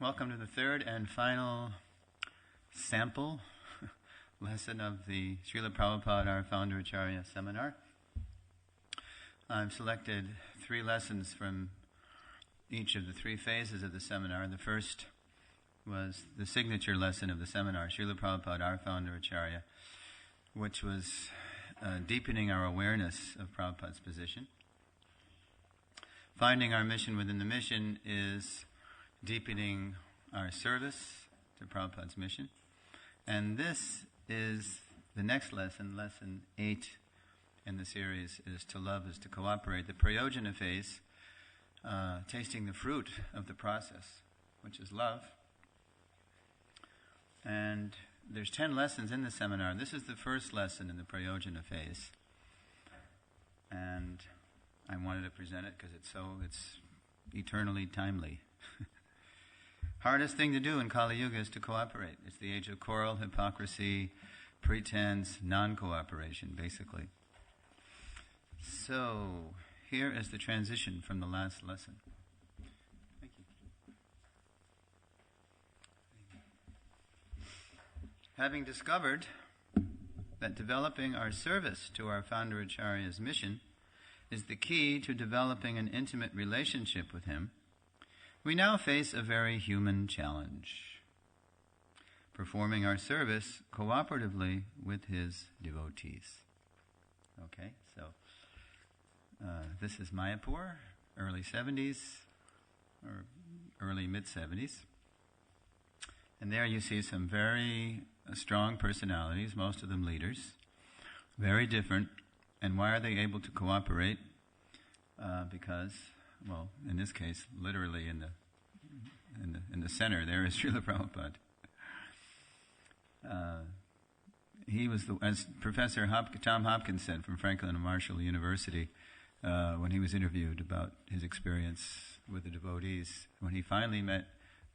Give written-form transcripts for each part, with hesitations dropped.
Welcome to the third and final sample lesson of the Srila Prabhupada, our founder Acharya seminar. I've selected 3 lessons from each of the 3 phases of the seminar. The first was the signature lesson of the seminar, Srila Prabhupada, our founder Acharya, which was deepening our awareness of Prabhupada's position. Finding our mission within the mission is deepening our service to Prabhupada's mission. And this is the next lesson, lesson 8 in the series, is to love is to cooperate. The prayojana phase, tasting the fruit of the process, which is love. And there's 10 lessons in the seminar. This is the first lesson in the prayojana phase. And I wanted to present it because it's eternally timely. Hardest thing to do in Kali Yuga is to cooperate. It's the age of quarrel, hypocrisy, pretense, non-cooperation, basically. So, here is the transition from the last lesson. Thank you. Having discovered that developing our service to our founder Acharya's mission is the key to developing an intimate relationship with him, we now face a very human challenge: performing our service cooperatively with his devotees. Okay, so this is Mayapur, early 70s, or early mid-70s. And there you see some very strong personalities, most of them leaders, very different. And why are they able to cooperate? Because, well, in this case, literally in the center there is Srila Prabhupada. He was, as Professor Tom Hopkins said from Franklin and Marshall University, when he was interviewed about his experience with the devotees, when he finally met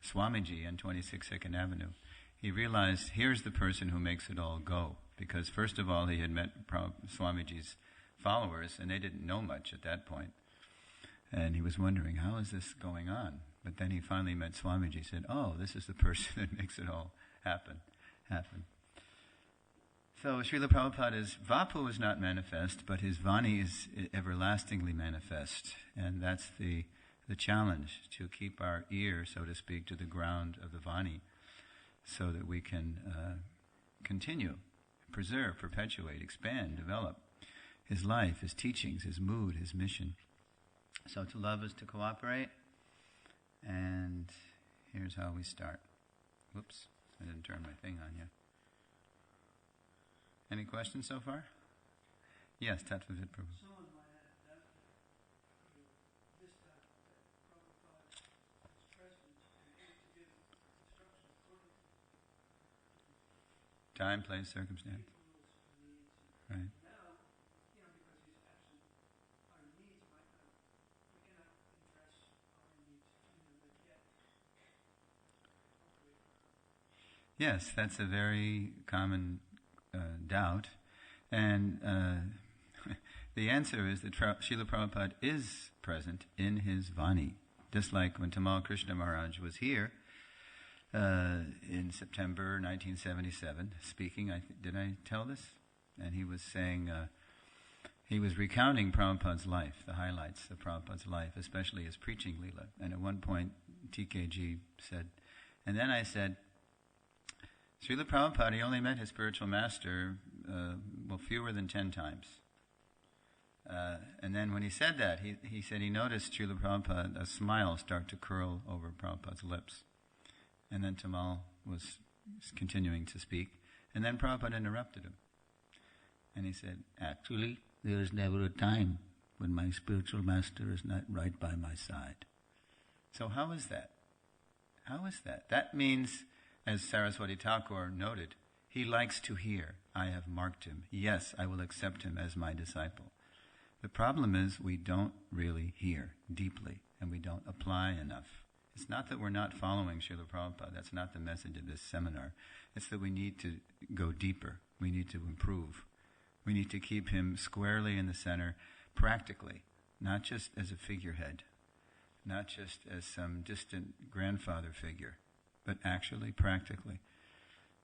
Swamiji on 26 2nd Avenue, he realized, here's the person who makes it all go. Because first of all, he had met Swamiji's followers, and they didn't know much at that point. And he was wondering, how is this going on? But then he finally met Swamiji, said, oh, this is the person that makes it all happen. So Srila Prabhupada's Vapu is not manifest, but his Vani is everlastingly manifest. And that's the challenge, to keep our ear, so to speak, to the ground of the Vani, so that we can continue, preserve, perpetuate, expand, develop his life, his teachings, his mood, his mission. So to love is to cooperate. And here's how we start. Whoops, I didn't turn my thing on yet. Any questions so far? Yes, Tattvavid Prabhu. Someone might add that this time that Prabhupada is present and able to give instructions according to time, place, circumstance. people's needs. Right. Now, because he's absent, our needs might not, we cannot address our needs to him as yet. Yes, that's a very common doubt. And the answer is that Srila Prabhupada is present in his Vani. Just like when Tamal Krishna Maharaj was here in September 1977, speaking, did I tell this? And he was saying, he was recounting Prabhupada's life, the highlights of Prabhupada's life, especially his preaching Leela. And at one point, TKG said, and then I said, Srila Prabhupada, he only met his spiritual master, fewer than 10 times. And then when he said that, he said he noticed Srila Prabhupada, a smile start to curl over Prabhupada's lips. And then Tamal was continuing to speak. And then Prabhupada interrupted him. And he said, actually, there is never a time when my spiritual master is not right by my side. So how is that? How is that? That means, as Saraswati Thakur noted, he likes to hear, I have marked him. Yes, I will accept him as my disciple. The problem is we don't really hear deeply, and we don't apply enough. It's not that we're not following Srila Prabhupada. That's not the message of this seminar. It's that we need to go deeper. We need to improve. We need to keep him squarely in the center, practically, not just as a figurehead. not just as some distant grandfather figure, but actually practically.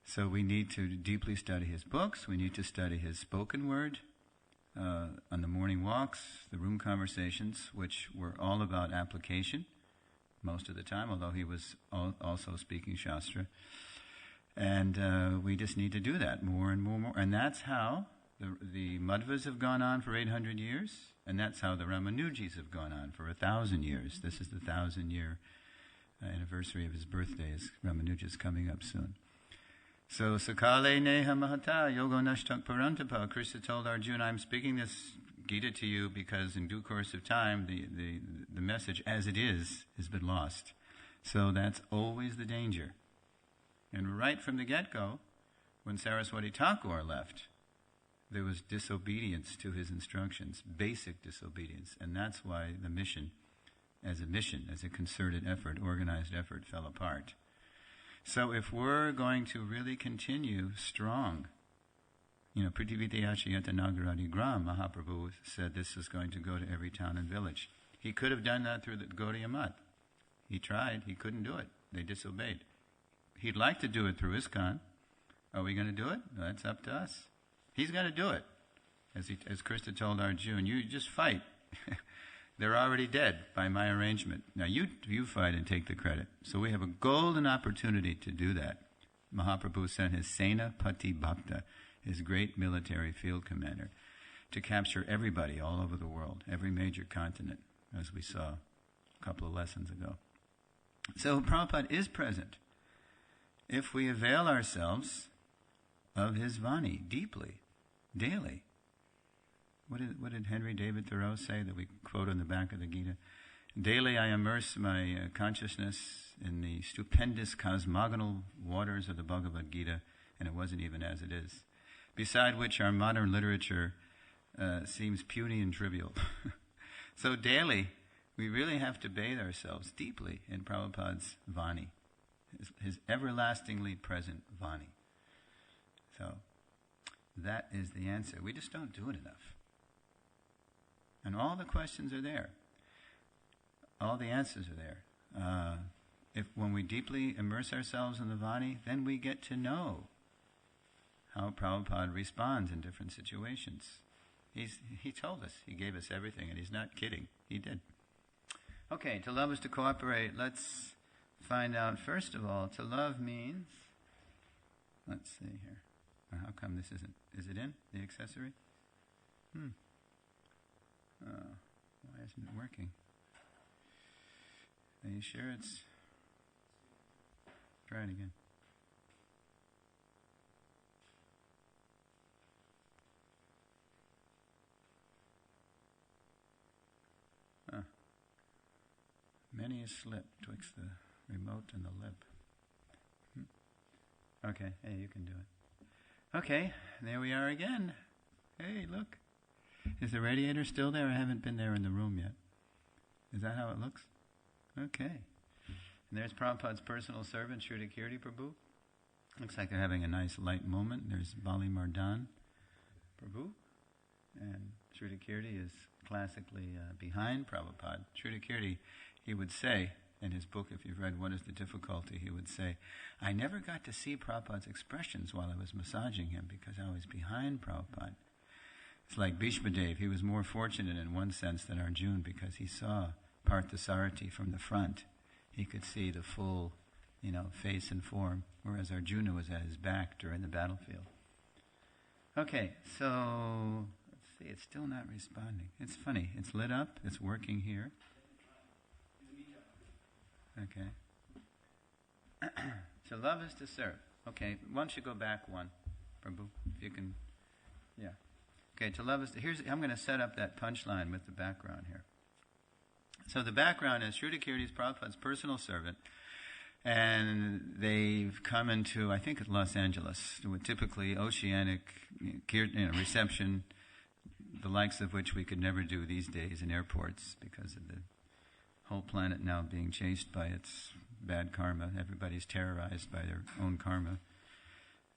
So we need to deeply study his books. We need to study his spoken word on the morning walks, the room conversations, which were all about application most of the time, although he was also speaking Shastra. And we just need to do that more and more and more. And that's how the Madhvas have gone on for 800 years, and that's how the Ramanujis have gone on for 1,000 years. This is the 1,000-year anniversary of his birthday, as Ramanuja is coming up soon. So, Sakale Neha Mahata Yogo Nashtak Parantapa. Krishna told Arjuna, I'm speaking this Gita to you because in due course of time, the message as it is has been lost. So that's always the danger. And right from the get-go, when Saraswati Thakur left, there was disobedience to his instructions, basic disobedience. And that's why the mission, as a concerted effort, organized effort, fell apart. So if we're going to really continue strong, Prithivideyachayata Nagaradi Gram, Mahaprabhu said this is going to go to every town and village. He could have done that through the Gaudiya Math. He tried, he couldn't do it. They disobeyed. He'd like to do it through ISKCON. Are we going to do it? That's up to us. He's going to do it. As Krishna told Arjuna, you just fight. They're already dead by my arrangement. Now you fight and take the credit. So we have a golden opportunity to do that. Mahaprabhu sent his Senapati Bhakta, his great military field commander, to capture everybody all over the world, every major continent, as we saw a couple of lessons ago. So Prabhupada is present if we avail ourselves of his Vani deeply, daily. What did Henry David Thoreau say that we quote on the back of the Gita? Daily I immerse my consciousness in the stupendous cosmogonal waters of the Bhagavad Gita, and it wasn't even as it is, beside which our modern literature seems puny and trivial. So daily, we really have to bathe ourselves deeply in Prabhupada's Vani, his everlastingly present Vani. So that is the answer. We just don't do it enough. And all the questions are there. All the answers are there. When we deeply immerse ourselves in the Vani, then we get to know how Prabhupada responds in different situations. He told us. He gave us everything, and he's not kidding. He did. Okay, to love is to cooperate. Let's find out, first of all, to love means... Let's see here. How come this isn't... Is it in, the accessory? Why isn't it working? Are you sure it's... Try it again. Many a slip twixt the remote and the lip. Okay, hey, you can do it. Okay, there we are again. Hey, look. Is the radiator still there? I haven't been there in the room yet. Is that how it looks? Okay. And there's Prabhupada's personal servant, Shrita Kirti Prabhu. Looks like they're having a nice light moment. There's Bali Mardan Prabhu. And Shrita Kirti is classically behind Prabhupada. Shrita Kirti, he would say, in his book, if you've read What is the Difficulty, he would say, I never got to see Prabhupada's expressions while I was massaging him because I was behind Prabhupada. It's like Bhishmadev. He was more fortunate in one sense than Arjuna because he saw Parthasarathi from the front. He could see the full, face and form, whereas Arjuna was at his back during the battlefield. Okay, so let's see. It's still not responding. It's funny. It's lit up. It's working here. Okay. So love is to serve. Okay, why don't you go back one, Prabhu, if you can. Yeah. Okay, to love is to, I'm going to set up that punchline with the background here. So the background is Shrita Kirti is Prabhupada's personal servant, and they've come into, I think, Los Angeles, with typically oceanic reception, the likes of which we could never do these days in airports because of the whole planet now being chased by its bad karma. Everybody's terrorized by their own karma.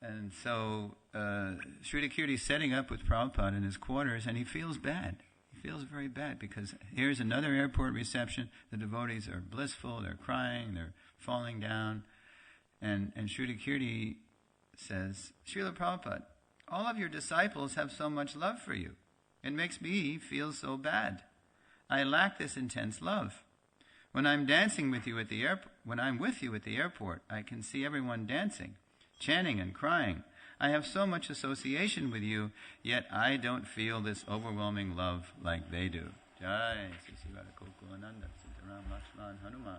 And so Shrita Kirti is setting up with Prabhupada in his quarters, and he feels bad. He feels very bad because here's another airport reception. The devotees are blissful, they're crying, they're falling down. And Shruti Kirti says, Srila Prabhupada, all of your disciples have so much love for you. It makes me feel so bad. I lack this intense love. When I'm dancing with you at the when I'm with you at the airport, I can see everyone dancing, chanting and crying. I have so much association with you, yet I don't feel this overwhelming love like they do. Jai Suresvara Kokulananda Sitaram Lakshman Hanuman.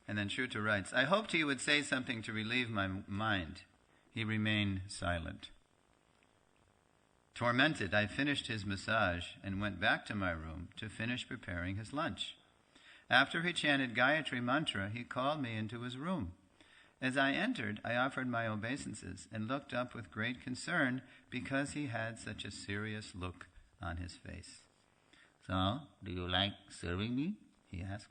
And then Shruta writes, I hoped he would say something to relieve my mind. He remained silent. Tormented, I finished his massage and went back to my room to finish preparing his lunch. After he chanted Gayatri Mantra, he called me into his room. As I entered, I offered my obeisances and looked up with great concern because he had such a serious look on his face. So, do you like serving me? He asked.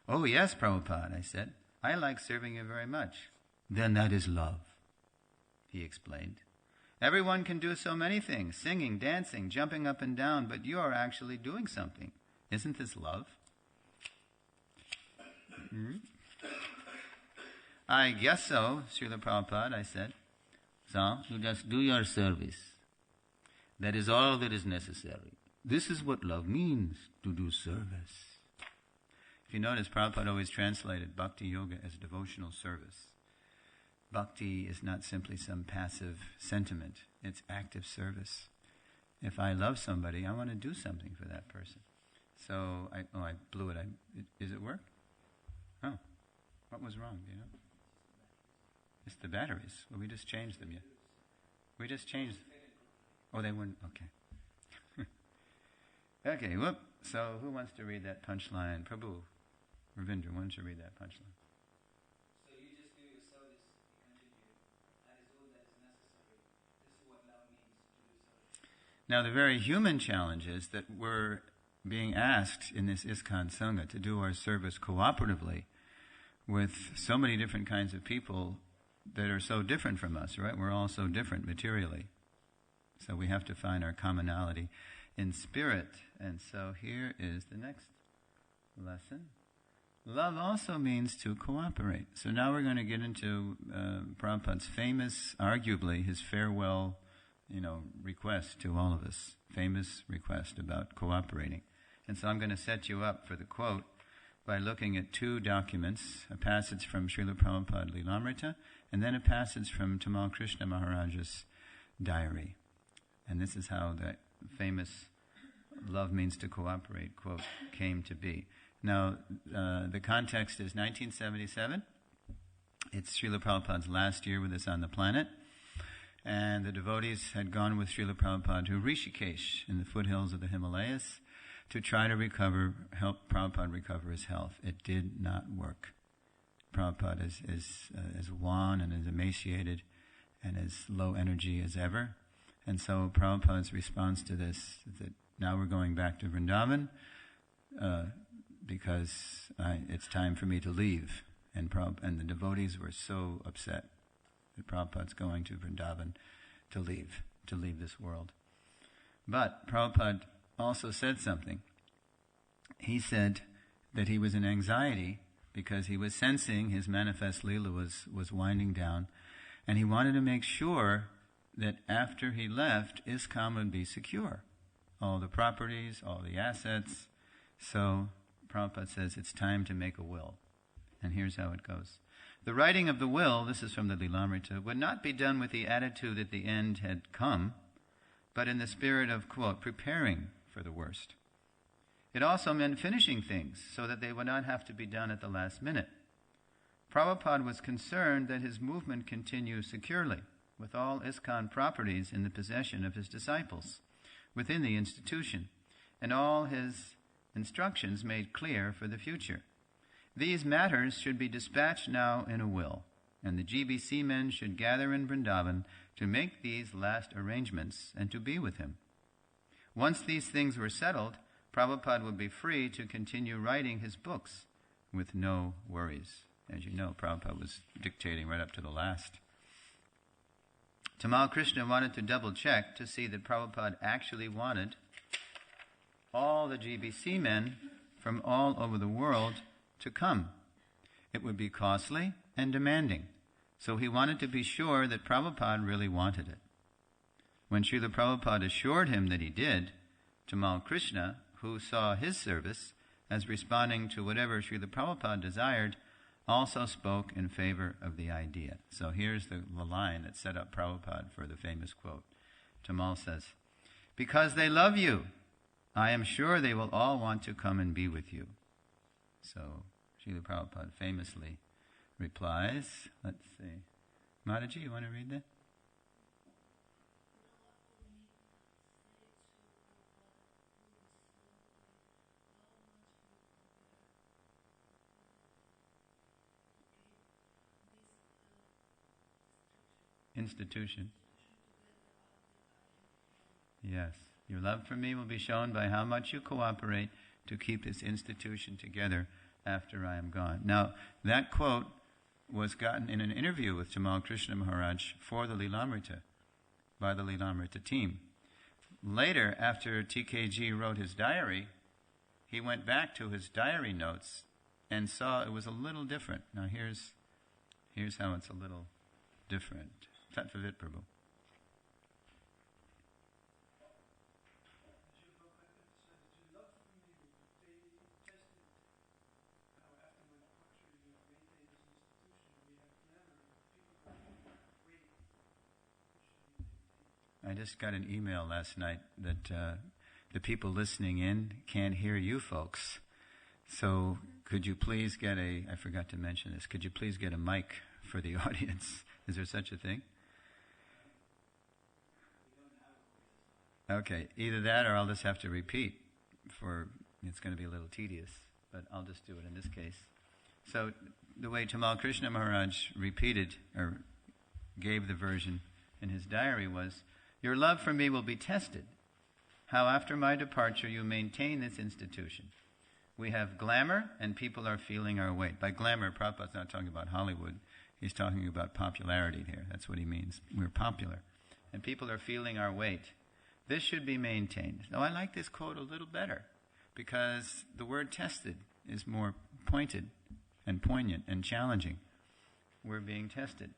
Oh yes, Prabhupada, I said. I like serving you very much. Then that is love, he explained. Everyone can do so many things, singing, dancing, jumping up and down, but you are actually doing something. Isn't this love? Mm-hmm. I guess so, Srila Prabhupada, I said. So, you just do your service. That is all that is necessary. This is what love means, to do service. If you notice, Prabhupada always translated Bhakti Yoga as devotional service. Bhakti is not simply some passive sentiment. It's active service. If I love somebody, I want to do something for that person. So, I blew it. Is it work? Oh, what was wrong, do you know? It's the batteries. Well, we just changed them, yeah. We just changed. Oh, they weren't, okay. Okay, whoop. So, who wants to read that punchline? Prabhu, Ravindra, why don't you read that punchline? So you just do your service, you continue. That is all that is necessary. This is what love means, to do service. Now, the very human challenge is that we're being asked in this ISKCON Sangha to do our service cooperatively with so many different kinds of people that are so different from us, right? We're all so different materially. So we have to find our commonality in spirit. And so here is the next lesson. Love also means to cooperate. So now we're going to get into Prabhupada's famous, arguably, his farewell, request to all of us. Famous request about cooperating. And so I'm going to set you up for the quote by looking at two documents, a passage from Srila Prabhupada Lilamrita, and then a passage from Tamal Krishna Maharaja's diary. And this is how that famous love means to cooperate quote came to be. Now, the context is 1977. It's Srila Prabhupada's last year with us on the planet. And the devotees had gone with Srila Prabhupada to Rishikesh in the foothills of the Himalayas to try to help Prabhupada recover his health. It did not work. Prabhupada is as wan and as emaciated and as low energy as ever. And so Prabhupada's response to this is that now we're going back to Vrindavan because it's time for me to leave. And the devotees were so upset that Prabhupada's going to Vrindavan to leave this world. But Prabhupada also said something. He said that he was in anxiety because he was sensing his manifest Leela was winding down, and he wanted to make sure that after he left, ISKCON would be secure. All the properties, all the assets. So Prabhupada says it's time to make a will. And here's how it goes. The writing of the will, this is from the Lilamrita, would not be done with the attitude that the end had come, but in the spirit of, quote, preparing for the worst. It also meant finishing things so that they would not have to be done at the last minute. Prabhupada was concerned that his movement continue securely, with all ISKCON properties in the possession of his disciples, within the institution, and all his instructions made clear for the future. These matters should be dispatched now in a will, and the GBC men should gather in Vrindavan to make these last arrangements and to be with him. Once these things were settled, Prabhupada would be free to continue writing his books with no worries. As you know, Prabhupada was dictating right up to the last. Tamal Krishna wanted to double check to see that Prabhupada actually wanted all the GBC men from all over the world to come. It would be costly and demanding. So he wanted to be sure that Prabhupada really wanted it. When Srila Prabhupada assured him that he did, Tamal Krishna, who saw his service as responding to whatever Srila Prabhupada desired, also spoke in favor of the idea. So here's the line that set up Prabhupada for the famous quote. Tamal says, "Because they love you, I am sure they will all want to come and be with you." So Srila Prabhupada famously replies, let's see, Mataji, you want to read that? Institution. Yes. Your love for me will be shown by how much you cooperate to keep this institution together after I am gone. Now, that quote was gotten in an interview with Tamal Krishna Maharaj for the Lilamrita, by the Lilamrita team. Later, after TKG wrote his diary, he went back to his diary notes and saw it was a little different. Now, here's how it's a little different. Tatvavit Prabhu. I just got an email last night that the people listening in can't hear you folks. So could you please get I forgot to mention this, could you please get a mic for the audience? Is there such a thing? Okay, either that or I'll just have to repeat it's going to be a little tedious, but I'll just do it in this case. So the way Tamal Krishna Maharaj repeated or gave the version in his diary was, "Your love for me will be tested. How after my departure you maintain this institution. We have glamour and people are feeling our weight." By glamour, Prabhupada's not talking about Hollywood. He's talking about popularity here. That's what he means. We're popular. And people are feeling our weight. This should be maintained. Now, I like this quote a little better because the word tested is more pointed and poignant and challenging. We're being tested.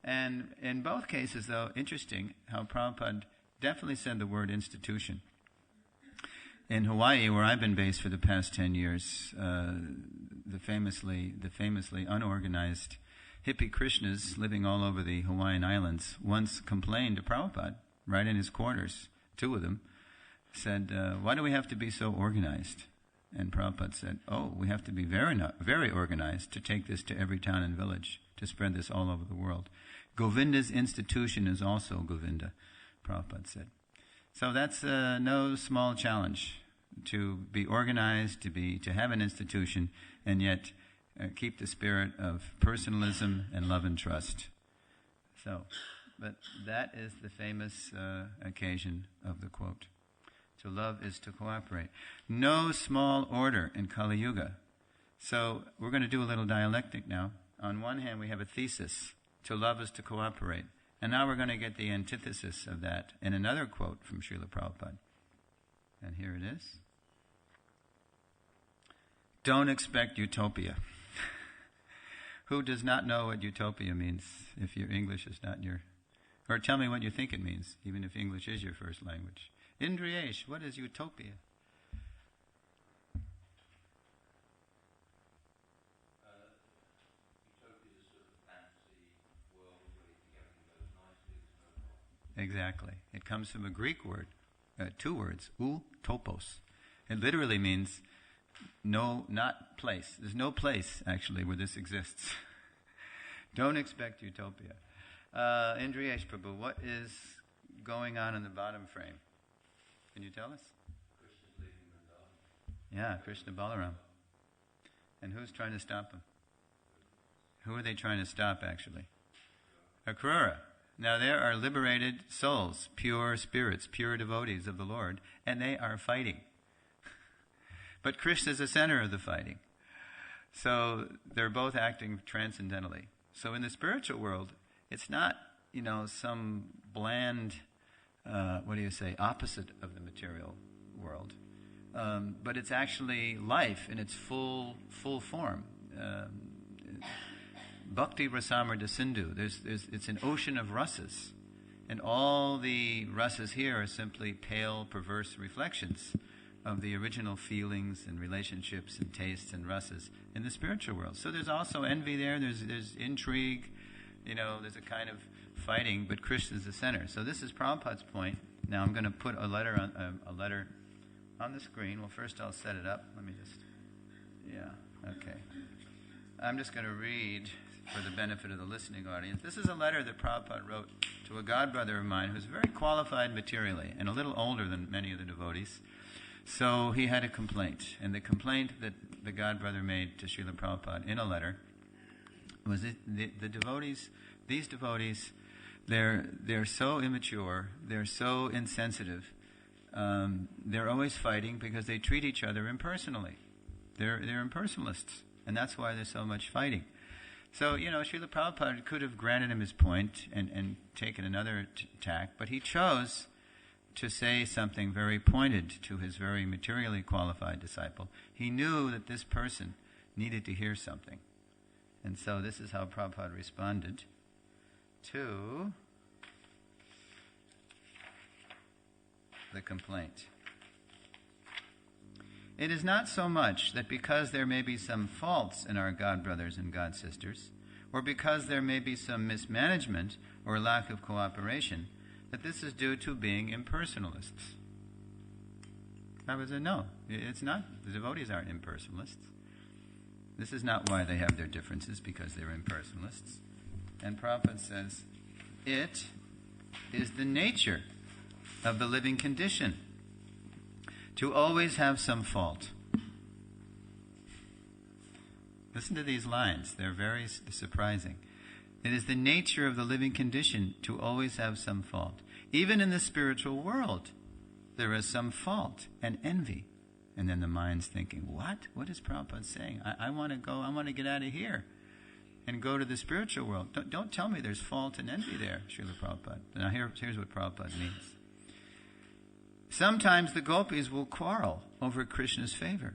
And in both cases, though, interesting how Prabhupada definitely said the word institution. In Hawaii, where I've been based for the past 10 years, the famously unorganized hippie Krishnas living all over the Hawaiian Islands once complained to Prabhupada, right in his quarters, 2 of them, said, "Why do we have to be so organized?" And Prabhupada said, "We have to be very organized to take this to every town and village, to spread this all over the world. Govinda's institution is also Govinda," Prabhupada said. So that's no small challenge, to be organized, to have an institution, and yet keep the spirit of personalism and love and trust. But that is the famous occasion of the quote. To love is to cooperate. No small order in Kali Yuga. So we're going to do a little dialectic now. On one hand, we have a thesis. To love is to cooperate. And now we're going to get the antithesis of that in another quote from Srila Prabhupada. And here it is. Don't expect utopia. Who does not know what utopia means if your English is not or tell me what you think it means, even if English is your first language. Indriyesh, what is utopia? Utopia is sort of a fantasy world where everything goes nicely, there's no problem. Exactly. It comes from a Greek word, 2 words, topos. It literally means not place. There's no place, actually, where this exists. Don't expect utopia. Indriyesh Prabhu, what is going on in the bottom frame? Can you tell us? Krishna's leaving Vrindavan. Yeah, Krishna Balaram. And who's trying to stop him? Who are they trying to stop, actually? Akrura. Now, there are liberated souls, pure spirits, pure devotees of the Lord, and they are fighting. But Krishna is the center of the fighting. So they're both acting transcendentally. So in the spiritual world, it's not some bland, opposite of the material world. But it's actually life in its full form. Bhakti Rasamrita Sindhu. It's an ocean of rasas. And all the rasas here are simply pale, perverse reflections of the original feelings and relationships and tastes and rasas in the spiritual world. So there's also envy there, there's intrigue, there's a kind of fighting, but Krishna is the center. So this is Prabhupada's point. Now I'm going to put a letter on the screen. Well, first I'll set it up. Let me just... Yeah, okay. I'm just going to read for the benefit of the listening audience. This is a letter that Prabhupada wrote to a godbrother of mine who's very qualified materially and a little older than many of the devotees. So he had a complaint. And the complaint that the godbrother made to Srila Prabhupada in a letter was that the devotees, these devotees, they're so immature, they're so insensitive, they're always fighting because they treat each other impersonally. They're impersonalists, and that's why there's so much fighting. So, Srila Prabhupada could have granted him his point and taken another tack, but he chose to say something very pointed to his very materially qualified disciple. He knew that this person needed to hear something. And so this is how Prabhupada responded to the complaint. It is not so much that because there may be some faults in our godbrothers and godsisters, or because there may be some mismanagement or lack of cooperation, that this is due to being impersonalists. Prabhupada said, no, it's not. The devotees aren't impersonalists. This is not why they have their differences, because they're impersonalists. And Prabhupada says, it is the nature of the living condition to always have some fault. Listen to these lines. They're very surprising. It is the nature of the living condition to always have some fault. Even in the spiritual world, there is some fault and envy. And then the mind's thinking, what? What is Prabhupada saying? I want to go, I want to get out of here and go to the spiritual world. Don't tell me there's fault and envy there, Srila Prabhupada. Now here's what Prabhupada means. Sometimes the gopis will quarrel over Krishna's favor.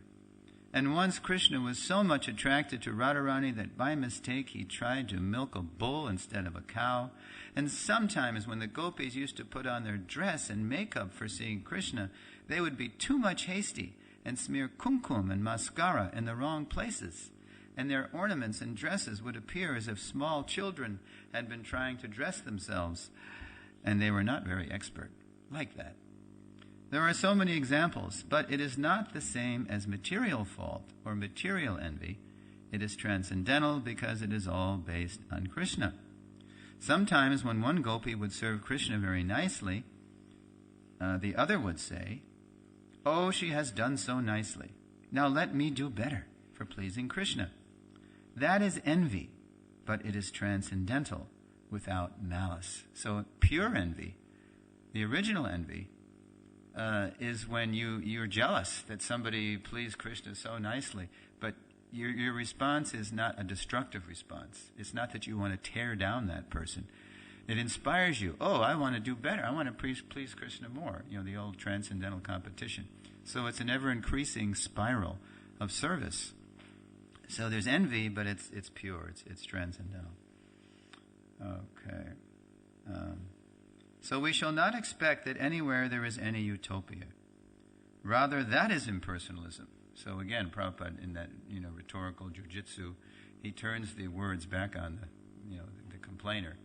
And once Krishna was so much attracted to Radharani that by mistake he tried to milk a bull instead of a cow. And sometimes when the gopis used to put on their dress and makeup for seeing Krishna, they would be too much hasty and smear kumkum and mascara in the wrong places. And their ornaments and dresses would appear as if small children had been trying to dress themselves. And they were not very expert like that. There are so many examples, but it is not the same as material fault or material envy. It is transcendental because it is all based on Krishna. Sometimes when one gopi would serve Krishna very nicely, the other would say, "Oh, she has done so nicely. Now let me do better for pleasing Krishna." That is envy, but it is transcendental without malice. So pure envy, the original envy, is when you're jealous that somebody pleased Krishna so nicely, but your response is not a destructive response. It's not that you want to tear down that person. It inspires you. Oh, I want to do better. I want to please Krishna more. The old transcendental competition. So it's an ever-increasing spiral of service. So there's envy, but it's pure. It's transcendental. Okay. So we shall not expect that anywhere there is any utopia. Rather, that is impersonalism. So again, Prabhupada, in that rhetorical jujitsu, he turns the words back on the complainer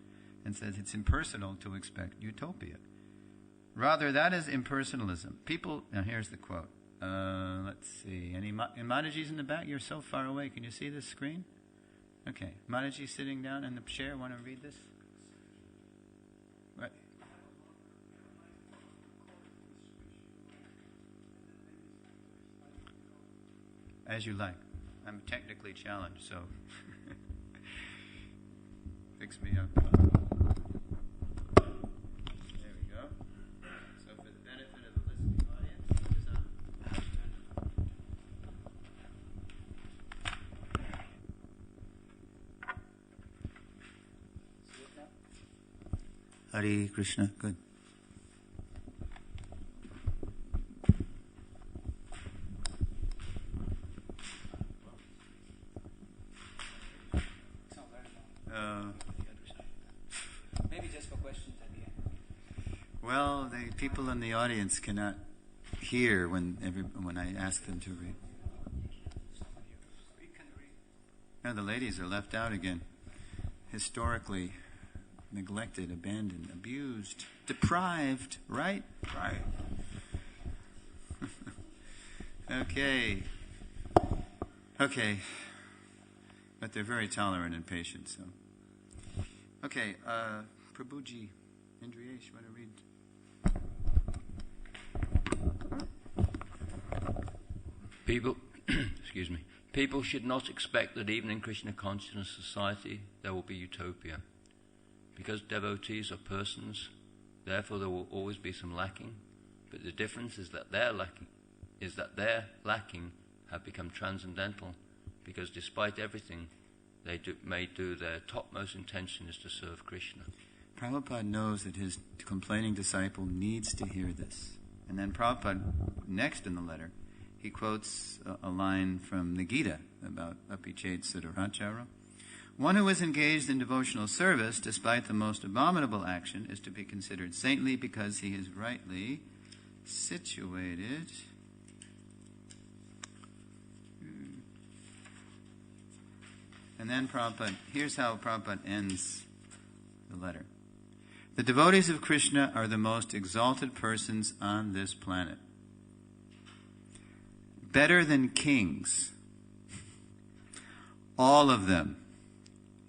and says it's impersonal to expect utopia. Rather, that is impersonalism. People, now here's the quote. Let's see. Any Mataji's in the back? You're so far away. Can you see this screen? Okay. Mataji sitting down in the chair. Want to read this? Right. As you like. I'm technically challenged, so fix me up. There we go. So for the benefit of the listening audience, put this on. See it now? Hare Krishna. Good. Maybe just for questions at the end. Well, the people in the audience cannot hear when I ask them to read. Now the ladies are left out again. Historically neglected, abandoned, abused, deprived, right? Right. Okay. But they're very tolerant and patient, so. Okay, Prabhuji, Indriyesh, you want to read? People, excuse me. People should not expect that even in Krishna consciousness society there will be utopia. Because devotees are persons, therefore there will always be some lacking. But the difference is that their lacking have become transcendental, because despite everything, they may do their topmost intention is to serve Krishna. Prabhupada knows that his complaining disciple needs to hear this. And then Prabhupada, next in the letter, he quotes a line from the Gita about apichet siddharachara. One who is engaged in devotional service, despite the most abominable action, is to be considered saintly because he is rightly situated. And then Prabhupada, here's how Prabhupada ends the letter. The devotees of Krishna are the most exalted persons on this planet. Better than kings. All of them,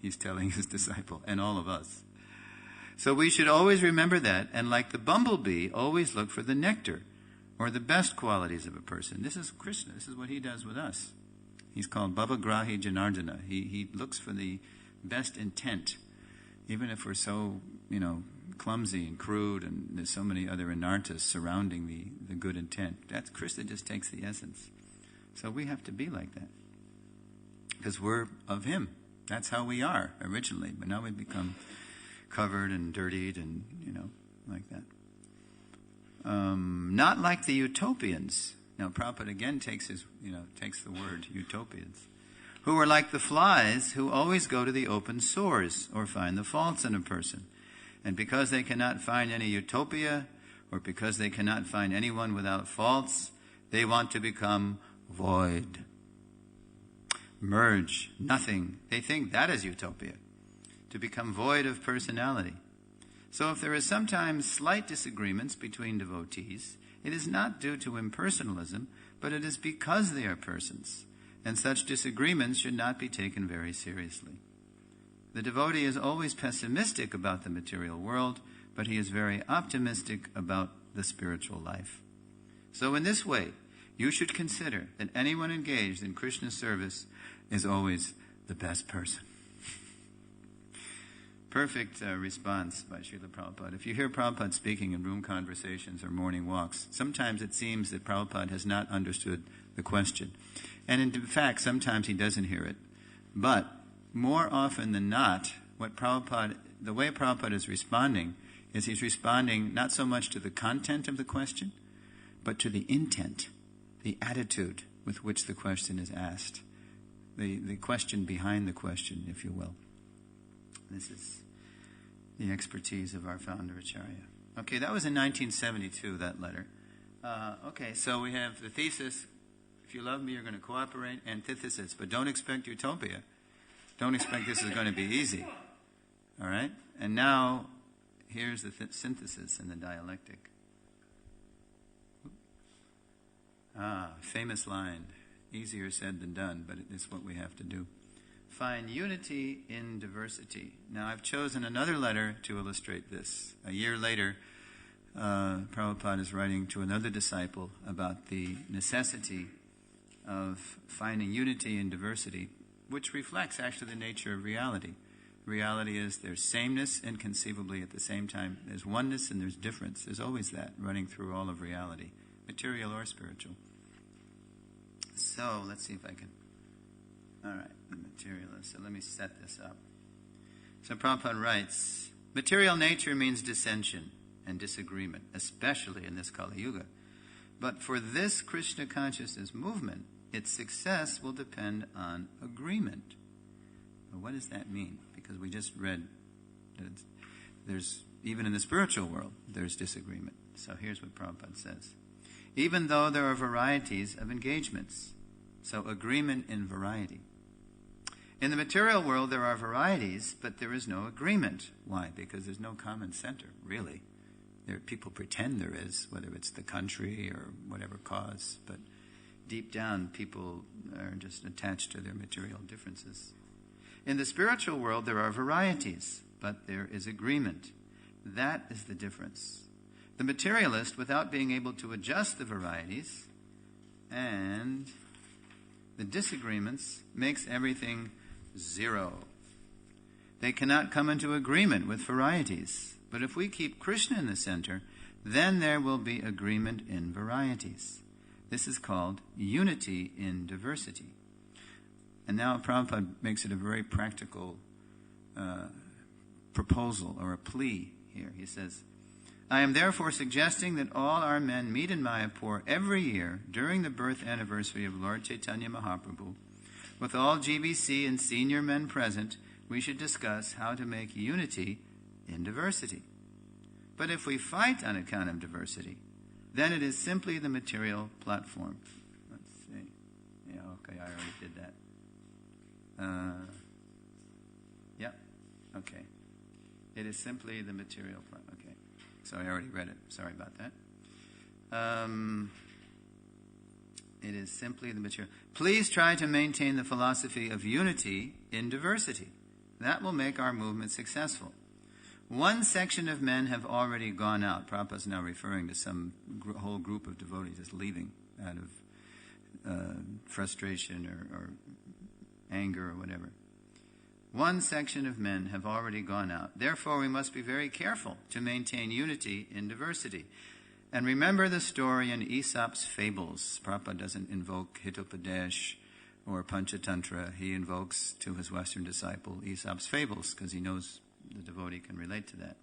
he's telling his disciple, and all of us. So we should always remember that, and like the bumblebee, always look for the nectar, or the best qualities of a person. This is Krishna. This is what he does with us. He's called Bhavagrahi Janardana. He looks for the best intent, even if we're so, clumsy and crude, and there's so many other anarthas surrounding the good intent. That's Krishna just takes the essence. So we have to be like that, because we're of him. That's how we are originally, but now we've become covered and dirtied and, like that. Not like the utopians. Now, Prabhupada again takes the word utopians, who are like the flies who always go to the open sores or find the faults in a person. And because they cannot find any utopia, or because they cannot find anyone without faults, they want to become void. Merge, nothing. They think that is utopia, to become void of personality. So if there is sometimes slight disagreements between devotees, it is not due to impersonalism, but it is because they are persons, and such disagreements should not be taken very seriously. The devotee is always pessimistic about the material world, but he is very optimistic about the spiritual life. So in this way, you should consider that anyone engaged in Krishna's service is always the best person. Perfect response by Srila Prabhupada. If you hear Prabhupada speaking in room conversations or morning walks, sometimes it seems that Prabhupada has not understood the question. And in fact, sometimes he doesn't hear it. But more often than not, the way Prabhupada is responding is he's responding not so much to the content of the question, but to the intent, the attitude with which the question is asked. The question behind the question, if you will. This is the expertise of our founder, Acharya. Okay, that was in 1972, that letter. Okay, so we have the thesis, if you love me, you're going to cooperate, antithesis, but don't expect utopia. Don't expect this is going to be easy. All right? And now, here's the synthesis in the dialectic. Famous line. Easier said than done, but it's what we have to do. Find unity in diversity. Now, I've chosen another letter to illustrate this. A year later, Prabhupada is writing to another disciple about the necessity of finding unity in diversity, which reflects actually the nature of reality. Reality is there's sameness and conceivably at the same time there's oneness and there's difference. There's always that running through all of reality, material or spiritual. So, let's see if I can... All right, the materialist. So let me set this up. So Prabhupada writes, Material nature means dissension and disagreement, especially in this Kali Yuga. But for this Krishna consciousness movement, its success will depend on agreement. Well, what does that mean? Because we just read that there's, even in the spiritual world, there's disagreement. So here's what Prabhupada says. Even though there are varieties of engagements, so agreement in variety. In the material world, there are varieties, but there is no agreement. Why? Because there's no common center, really. People pretend there is, whether it's the country or whatever cause, but deep down, people are just attached to their material differences. In the spiritual world, there are varieties, but there is agreement. That is the difference. The materialist, without being able to adjust the varieties and the disagreements, makes everything zero. They cannot come into agreement with varieties. But if we keep Krishna in the center, then there will be agreement in varieties. This is called unity in diversity. And now Prabhupada makes it a very practical proposal or a plea here. He says, I am therefore suggesting that all our men meet in Mayapur every year during the birth anniversary of Lord Chaitanya Mahaprabhu. With all GBC and senior men present, we should discuss how to make unity in diversity. But if we fight on account of diversity, then it is simply the material platform. Let's see. Yeah, okay, I already did that. Yeah, okay. It is simply the material platform. Okay. So I already read it. Sorry about that. It is simply the material. Please try to maintain the philosophy of unity in diversity. That will make our movement successful. One section of men have already gone out. Prabhupada is now referring to some whole group of devotees just leaving out of frustration or anger or whatever. One section of men have already gone out. Therefore, we must be very careful to maintain unity in diversity. And remember the story in Aesop's fables. Prabhupada doesn't invoke Hitopadesh or Panchatantra. He invokes to his Western disciple Aesop's fables because he knows the devotee can relate to that.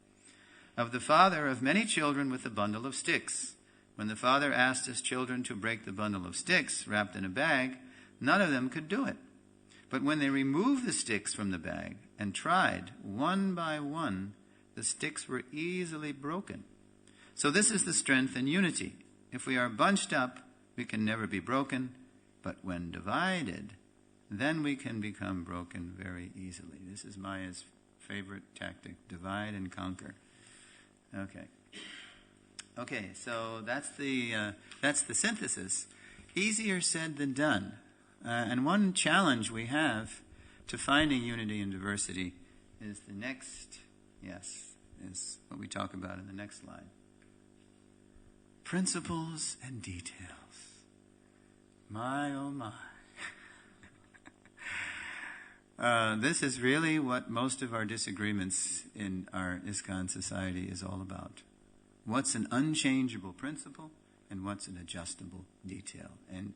Of the father of many children with a bundle of sticks. When the father asked his children to break the bundle of sticks wrapped in a bag, none of them could do it. But when they removed the sticks from the bag and tried one by one, the sticks were easily broken. So this is the strength in unity. If we are bunched up, we can never be broken, but when divided, then we can become broken very easily. This is Maya's favorite tactic, divide and conquer. Okay, so that's the synthesis. Easier said than done. And one challenge we have to finding unity and diversity is the next, is what we talk about in the next slide. Principles and details. My, oh my. This is really what most of our disagreements in our ISKCON society is all about. What's an unchangeable principle and what's an adjustable detail? And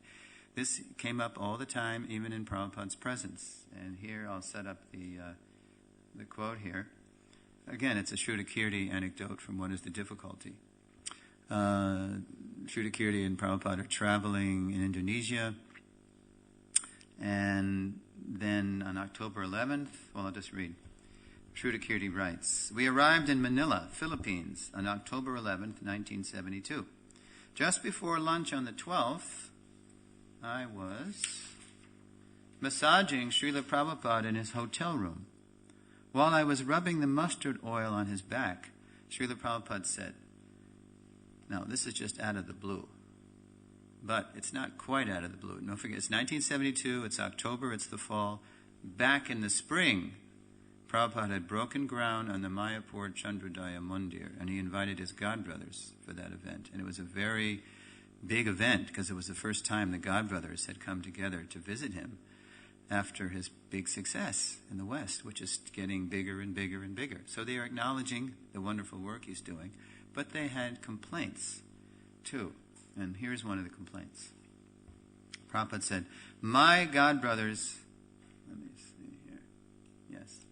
this came up all the time, even in Prabhupada's presence. And here I'll set up the quote here. Again, it's a Shrudakirti anecdote from What is the Difficulty. Shrudakirti and Prabhupada are traveling in Indonesia. And then on October 11th, I'll just read. Shrudakirti writes, we arrived in Manila, Philippines, on October 11th, 1972. Just before lunch on the 12th, I was massaging Srila Prabhupada in his hotel room. While I was rubbing the mustard oil on his back, Srila Prabhupada said, now this is just out of the blue, but it's not quite out of the blue. Don't forget, it's 1972, it's October, it's the fall. Back in the spring, Prabhupada had broken ground on the Mayapur Chandrodaya Mandir, and he invited his godbrothers for that event. And it was a very big event because it was the first time the godbrothers had come together to visit him after his big success in the West, which is getting bigger and bigger and bigger. So they are acknowledging the wonderful work he's doing, but they had complaints too. And here's one of the complaints. Prabhupada said, my godbrothers, let me see here. Yes.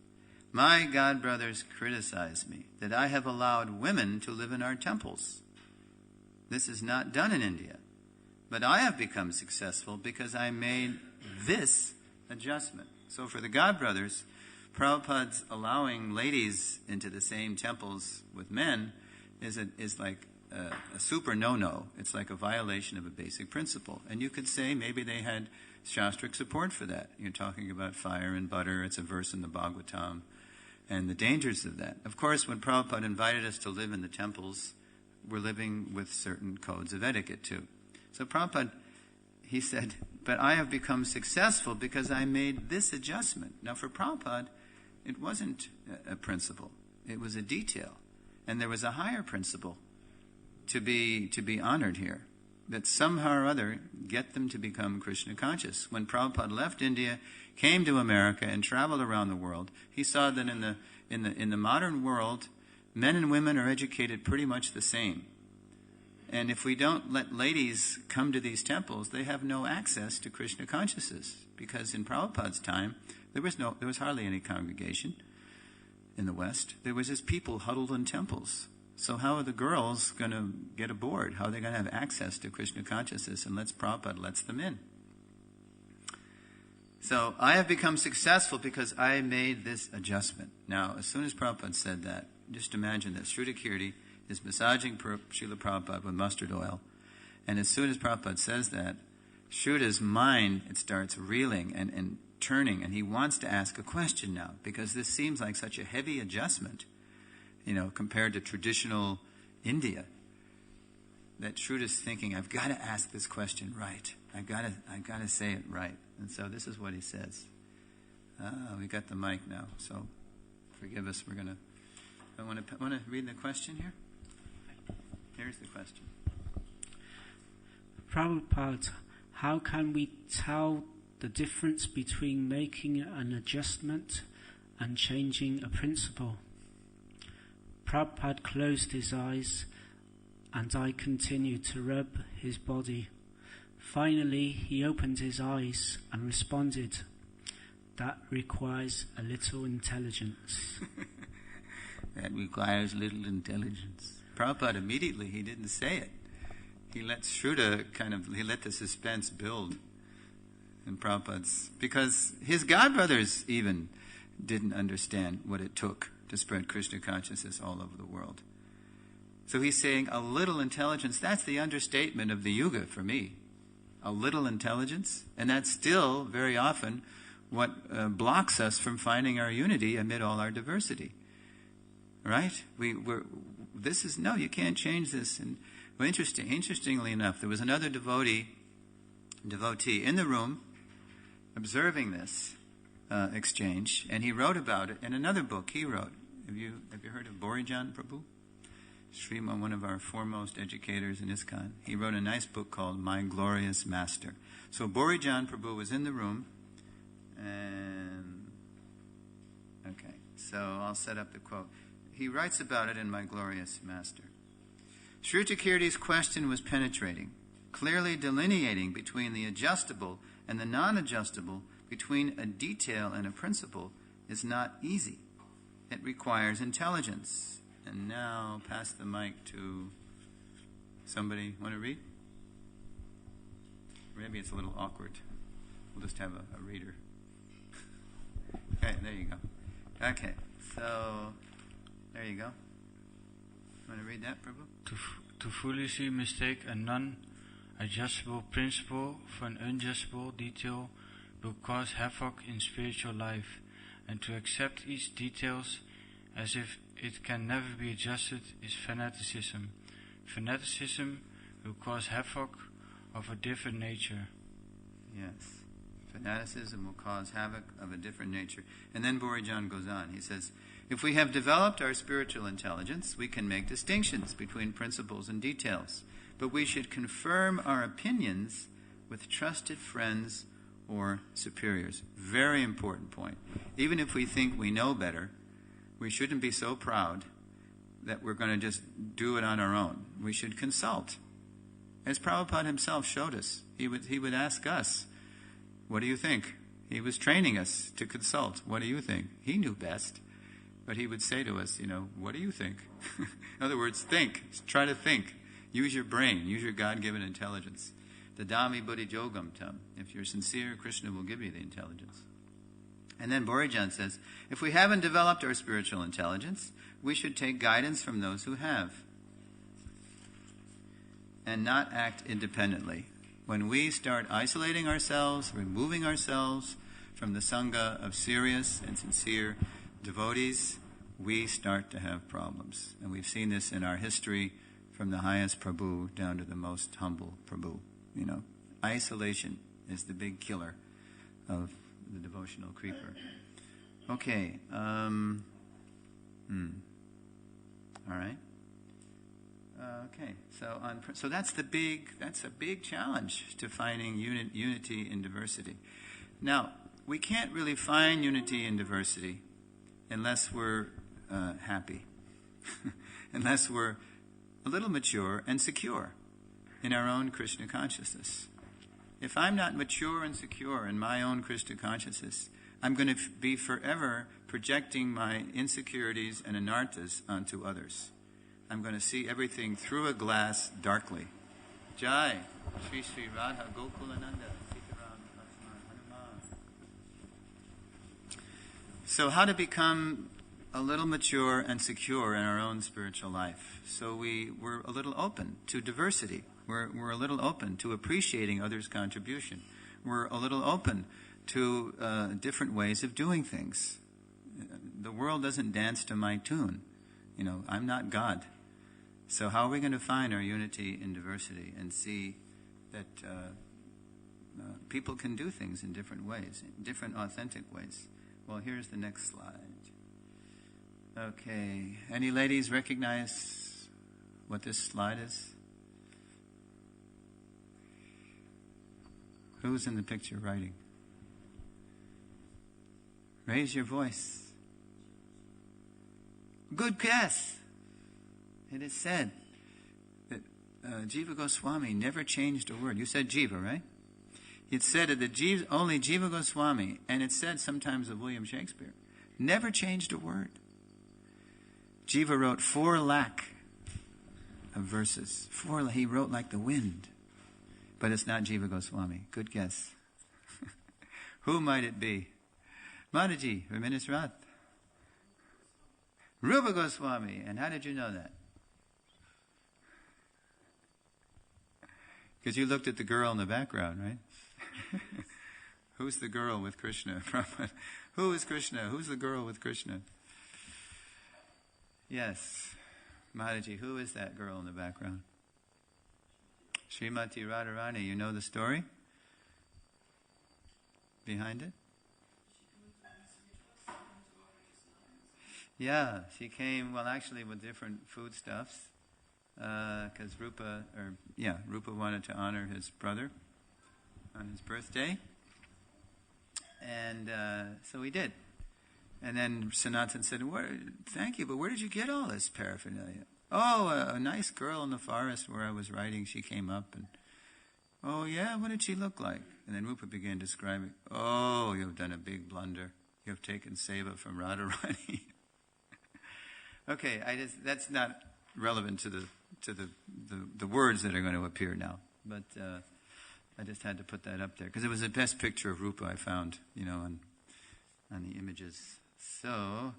My god brothers criticize me that I have allowed women to live in our temples. This is not done in India. But I have become successful because I made this adjustment. So for the god brothers, Prabhupada's allowing ladies into the same temples with men is like a super no-no. It's like a violation of a basic principle. And you could say maybe they had shastric support for that. You're talking about fire and butter. It's a verse in the Bhagavatam. And the dangers of that. Of course, when Prabhupada invited us to live in the temples, we're living with certain codes of etiquette too. So Prabhupada, he said, but I have become successful because I made this adjustment. Now for Prabhupada, it wasn't a principle. It was a detail. And there was a higher principle to be honored here. That somehow or other get them to become Krishna conscious. When Prabhupada left India, came to America, and traveled around the world, he saw that in the modern world, men and women are educated pretty much the same. And if we don't let ladies come to these temples, they have no access to Krishna consciousness. Because in Prabhupada's time, there was hardly any congregation in the West. There was just people huddled in temples. So how are the girls going to get aboard? How are they going to have access to Krishna consciousness unless Prabhupada lets them in? So I have become successful because I made this adjustment. Now, as soon as Prabhupada said that, just imagine this. Shrutakirti is massaging Srila Prabhupada with mustard oil. And as soon as Prabhupada says that, Shruta's mind, it starts reeling and turning. And he wants to ask a question now because this seems like such a heavy adjustment, compared to traditional India, that Shruta's thinking, I've got to ask this question right. I've got to say it right. And so this is what he says. We got the mic now, so forgive us. I want to read the question here. Here's the question. Prabhupada, how can we tell the difference between making an adjustment and changing a principle? Prabhupada closed his eyes and I continued to rub his body. Finally, he opened his eyes and responded, that requires a little intelligence. That requires little intelligence. Prabhupada immediately, he didn't say it. He let Shruta he let the suspense build. And Prabhupada's, because his godbrothers even didn't understand what it took to spread Krishna consciousness all over the world. So he's saying a little intelligence, that's the understatement of the yuga for me. A little intelligence, and that's still very often what blocks us from finding our unity amid all our diversity. Right? You can't change this. And interestingly enough, there was another devotee in the room observing this exchange, and he wrote about it in another book he wrote. Have you heard of Borijan Prabhu? Sriman, one of our foremost educators in ISKCON. He wrote a nice book called My Glorious Master. So Borijan Prabhu was in the room, and so I'll set up the quote. He writes about it in My Glorious Master. Shrutakirti's question was penetrating, clearly delineating between the adjustable and the non-adjustable, between a detail and a principle, is not easy. It requires intelligence. And now, pass the mic to somebody. Want to read? Maybe it's a little awkward. We'll just have a reader. Okay, there you go. Okay, so there you go. Want to read that, Prabhu? To foolishly mistake a non-adjustable principle for an unadjustable detail will cause havoc in spiritual life, and to accept each details as if it can never be adjusted is fanaticism. Fanaticism will cause havoc of a different nature. Yes. Fanaticism will cause havoc of a different nature. And then Borijan goes on. He says, if we have developed our spiritual intelligence, we can make distinctions between principles and details. But we should confirm our opinions with trusted friends or superiors. Very important point. Even if we think we know better, we shouldn't be so proud that we're going to just do it on our own. We should consult. As Prabhupada himself showed us, he would ask us, what do you think? He was training us to consult. What do you think? He knew best. But he would say to us, what do you think? In other words, think. Try to think. Use your brain. Use your God-given intelligence. The Dhammi Buddhi Yogam Tam. If you're sincere, Krishna will give you the intelligence. And then Borijan says, if we haven't developed our spiritual intelligence, we should take guidance from those who have. And not act independently. When we start isolating ourselves, removing ourselves from the Sangha of serious and sincere devotees, we start to have problems. And we've seen this in our history from the highest Prabhu down to the most humble Prabhu. Isolation is the big killer of the devotional creeper. Okay. All right. Okay. So that's a big challenge to finding unity in diversity. Now, we can't really find unity in diversity unless we're happy, unless we're a little mature and secure in our own Krishna consciousness. If I'm not mature and secure in my own Krishna consciousness, I'm going to be forever projecting my insecurities and anarthas onto others. I'm going to see everything through a glass darkly. Jai, Shri Shri Radha Gokulananda, Sitaram Lakshman Hanuman. So how to become a little mature and secure in our own spiritual life? So we're a little open to diversity. We're a little open to appreciating others' contribution. We're a little open to different ways of doing things. The world doesn't dance to my tune. I'm not God. So how are we going to find our unity in diversity and see that people can do things in different ways, in different authentic ways? Well, here's the next slide. Okay. Any ladies recognize what this slide is? Who's in the picture writing? Raise your voice. Good guess. It is said that Jiva Goswami never changed a word. You said Jiva, right? It's said that only Jiva Goswami, and it's said sometimes of William Shakespeare, never changed a word. Jiva wrote 4 lakh of verses. He wrote like the wind. But it's not Jiva Goswami. Good guess. Who might it be? Mataji, Raminisrat. Rupa Goswami. And how did you know that? Because you looked at the girl in the background, right? Who's the girl with Krishna? Who is Krishna? Who's the girl with Krishna? Yes. Mataji, who is that girl in the background? Srimati Radharani. You know the story behind it? Yeah, she came, actually with different foodstuffs, because Rupa wanted to honor his brother on his birthday, and so he did. And then Sanatan said, thank you, but where did you get all this paraphernalia? Oh, a nice girl in the forest where I was writing, she came up and, oh yeah, what did she look like? And then Rupa began describing, oh, you've done a big blunder. You have taken seva from Radharani. Okay, that's not relevant to the words that are going to appear now. But I just had to put that up there because it was the best picture of Rupa I found, on the images. So,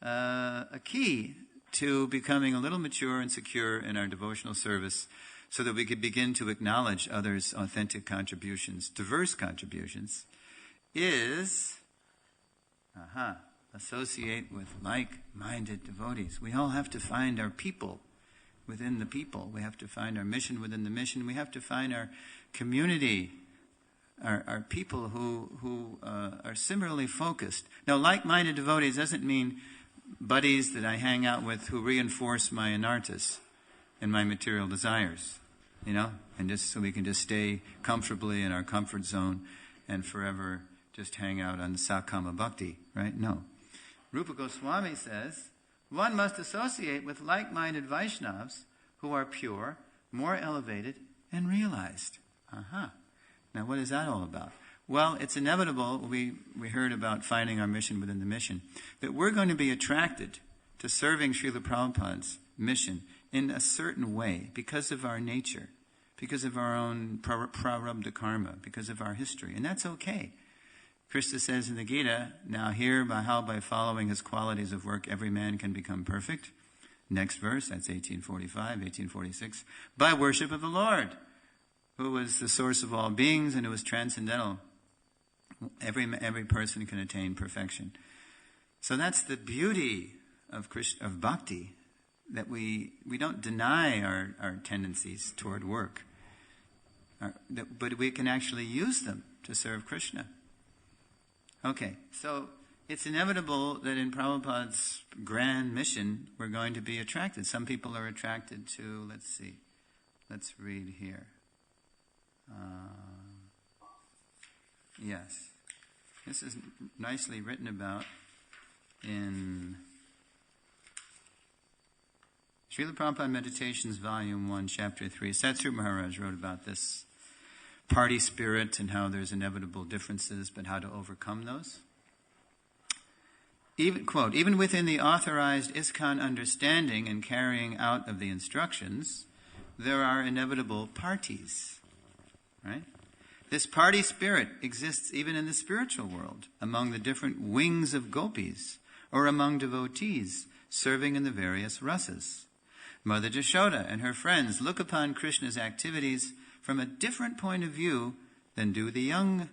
a key to becoming a little mature and secure in our devotional service so that we could begin to acknowledge others' authentic contributions, diverse contributions, is associate with like-minded devotees. We all have to find our people within the people. We have to find our mission within the mission. We have to find our community, our people who are similarly focused. Now, like-minded devotees doesn't mean buddies that I hang out with who reinforce my anarthas and my material desires, and just so we can just stay comfortably in our comfort zone and forever just hang out on the Sakama Bhakti, right? No. Rupa Goswami says, one must associate with like-minded Vaishnavas who are pure, more elevated, and realized. Now, what is that all about? Well, it's inevitable, we heard about finding our mission within the mission, that we're going to be attracted to serving Srila Prabhupada's mission in a certain way because of our nature, because of our own prarabdha karma, because of our history. And that's okay. Krishna says in the Gita, now here, how by following his qualities of work, every man can become perfect. Next verse, that's 1845, 1846. By worship of the Lord, who was the source of all beings and who was transcendental. Every person can attain perfection. So that's the beauty of bhakti, that we don't deny our tendencies toward work, but we can actually use them to serve Krishna. Okay, so it's inevitable that in Prabhupada's grand mission, we're going to be attracted. Some people are attracted to, let's read here. Yes, this is nicely written about in Srila Prabhupada Meditations, Volume 1, Chapter 3. Satsuru Maharaj wrote about this party spirit and how there's inevitable differences, but how to overcome those. Even, quote, even within the authorized ISKCON understanding and carrying out of the instructions, there are inevitable parties, right? This party spirit exists even in the spiritual world, among the different wings of gopis, or among devotees serving in the various rasas. Mother Jashoda and her friends look upon Krishna's activities from a different point of view than do the young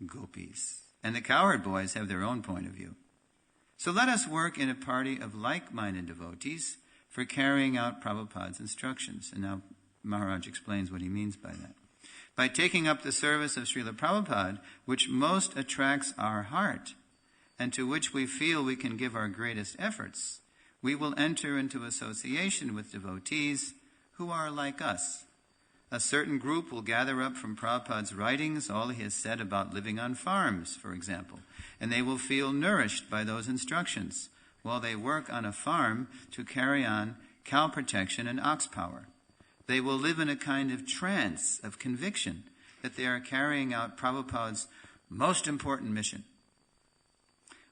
gopis. And the cowherd boys have their own point of view. So let us work in a party of like-minded devotees for carrying out Prabhupada's instructions. And now Maharaj explains what he means by that. By taking up the service of Srila Prabhupada, which most attracts our heart, and to which we feel we can give our greatest efforts, we will enter into association with devotees who are like us. A certain group will gather up from Prabhupada's writings all he has said about living on farms, for example, and they will feel nourished by those instructions while they work on a farm to carry on cow protection and ox power. They will live in a kind of trance of conviction that they are carrying out Prabhupada's most important mission.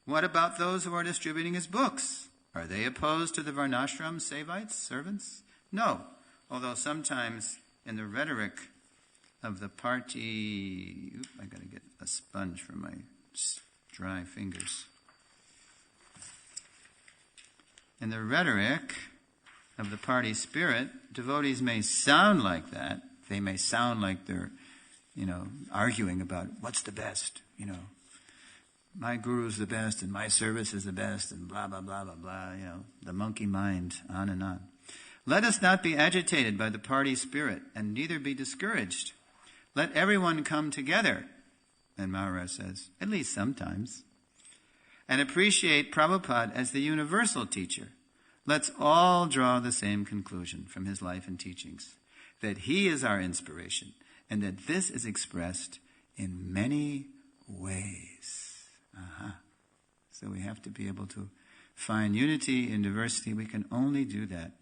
What about those who are distributing his books? Are they opposed to the Varnashram Sevites, servants? No, although sometimes in the rhetoric of the party... I got to get a sponge for my dry fingers. In the rhetoric of the party spirit, devotees may sound like that. They may sound like they're, arguing about what's the best, my guru's the best and my service is the best and blah, blah, blah, blah, blah, the monkey mind, on and on. Let us not be agitated by the party spirit and neither be discouraged. Let everyone come together, and Maharaj says, at least sometimes, and appreciate Prabhupada as the universal teacher. Let's all draw the same conclusion from his life and teachings, that he is our inspiration and that this is expressed in many ways. So we have to be able to find unity in diversity. We can only do that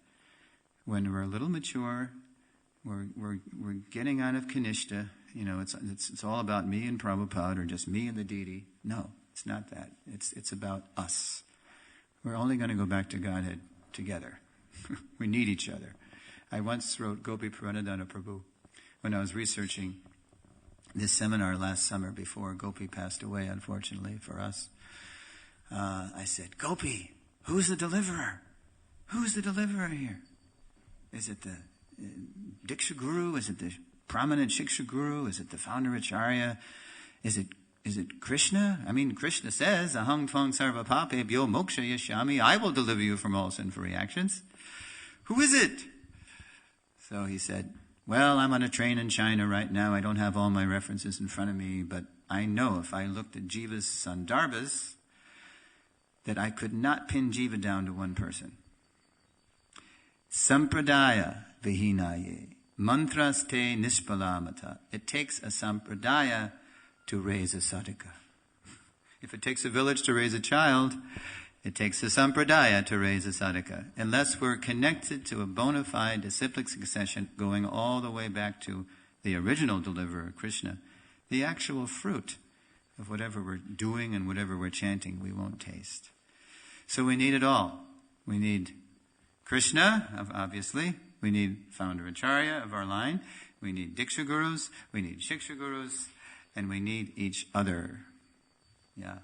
when we're a little mature. We're getting out of Kanishta. It's all about me and Prabhupada or just me and the deity. No, it's not that. It's about us. We're only going to go back to Godhead together. We need each other. I once wrote Gopi Pranadana Prabhu when I was researching this seminar last summer before Gopi passed away, unfortunately for us. I said, Gopi, who's the deliverer? Who's the deliverer here? Is it the Diksha Guru? Is it the prominent Shiksha Guru? Is it the founder Acharya? Is it Krishna? I mean, Krishna says, Aham tvang sarva papebhyo moksha yashyami, I will deliver you from all sinful reactions. Who is it? So he said, well, I'm on a train in China right now. I don't have all my references in front of me, but I know if I looked at Jiva's Sandarbhas, that I could not pin Jiva down to one person. Sampradaya vihinaye, mantras te nishpalamata. It takes a sampradaya to raise a sadhaka. If it takes a village to raise a child, it takes a sampradaya to raise a sadhaka. Unless we're connected to a bona fide disciplic succession going all the way back to the original deliverer, Krishna, the actual fruit of whatever we're doing and whatever we're chanting, we won't taste. So we need it all. We need Krishna, obviously. We need founder Acharya of our line. We need Diksha Gurus. We need Shiksha Gurus. And we need each other. Yeah,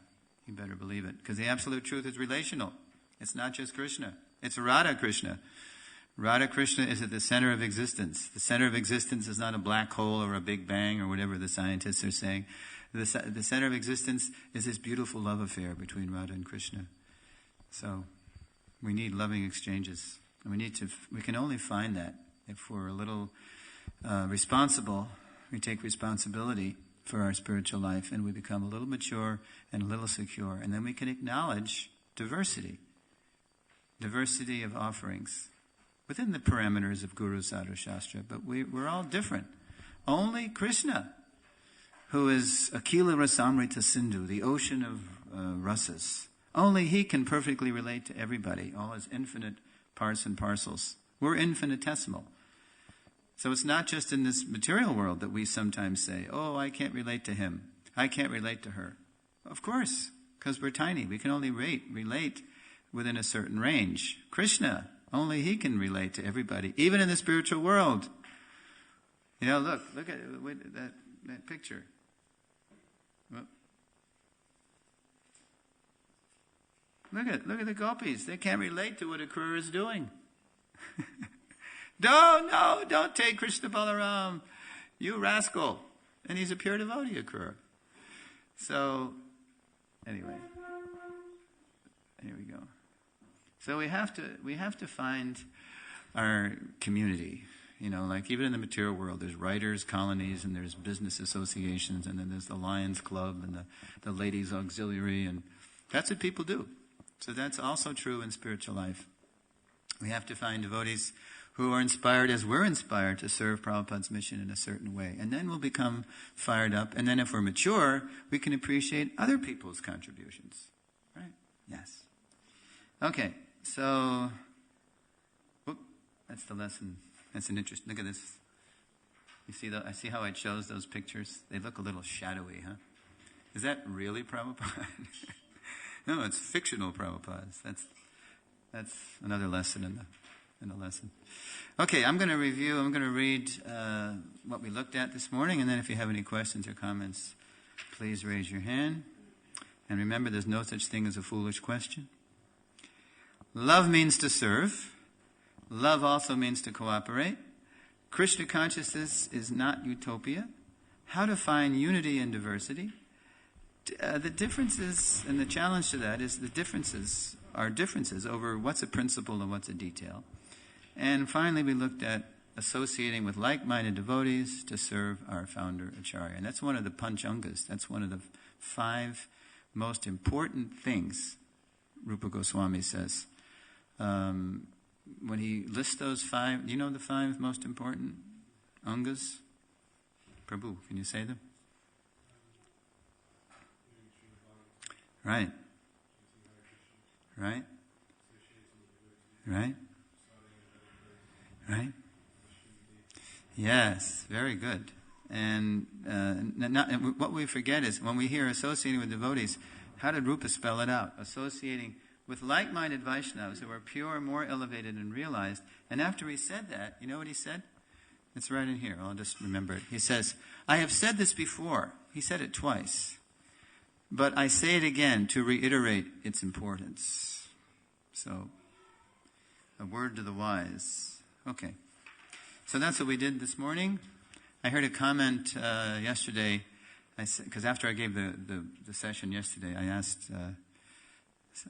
you better believe it. Because the absolute truth is relational. It's not just Krishna. It's Radha Krishna. Radha Krishna is at the center of existence. The center of existence is not a black hole or a big bang or whatever the scientists are saying. The center of existence is this beautiful love affair between Radha and Krishna. So we need loving exchanges. And we can only find that if we're a little responsible. We take responsibility for our spiritual life and we become a little mature and a little secure. And then we can acknowledge diversity of offerings within the parameters of Guru Sadhu Shastra. But we're all different. Only Krishna, who is Akila Rasamrita Sindhu, the ocean of rasas, only he can perfectly relate to everybody, all his infinite parts and parcels. We're infinitesimal. So it's not just in this material world that we sometimes say, oh, I can't relate to him. I can't relate to her. Of course, because we're tiny. We can only relate within a certain range. Krishna, only he can relate to everybody, even in the spiritual world. You know, look at that picture. Look at the gopis. They can't relate to what Akrura is doing. Don't take Krishna Balaram, you rascal. And he's a pure devotee, Akrura. So, anyway, here we go. So we have to find our community. You know, like even in the material world, there's writers' colonies and there's business associations, and then there's the Lions Club and the Ladies' Auxiliary, and that's what people do. So that's also true in spiritual life. We have to find devotees who are inspired as we're inspired to serve Prabhupada's mission in a certain way. And then we'll become fired up. And then if we're mature, we can appreciate other people's contributions. Right? Yes. Okay, so that's the lesson. That's an interest. Look at this. You see I see how I chose those pictures? They look a little shadowy, huh? Is that really Prabhupada? No, it's fictional Prabhupadas. That's another lesson in the lesson. Okay, I'm going to read what we looked at this morning, and then if you have any questions or comments, please raise your hand. And remember, there's no such thing as a foolish question. Love means to serve. Love also means to cooperate. Krishna consciousness is not utopia. How to find unity in diversity. The differences, and the challenge to that is the differences are differences over what's a principle and what's a detail. And finally, we looked at associating with like-minded devotees to serve our founder Acharya. And that's one of the panchangas. That's one of the 5 most important things, Rupa Goswami says. When he lists those 5, do you know the 5 most important angas? Prabhu, can you say them? Right. Right. Right. Right. Yes, very good. And what we forget is when we hear associating with devotees, how did Rupa spell it out? Associating with like-minded Vaishnavas who are pure, more elevated and realized. And after he said that, you know what he said? It's right in here. I'll just remember it. He says, I have said this before. He said it twice. But I say it again to reiterate its importance. So, a word to the wise. Okay. So that's what we did this morning. I heard a comment yesterday, because after I gave the session yesterday, I asked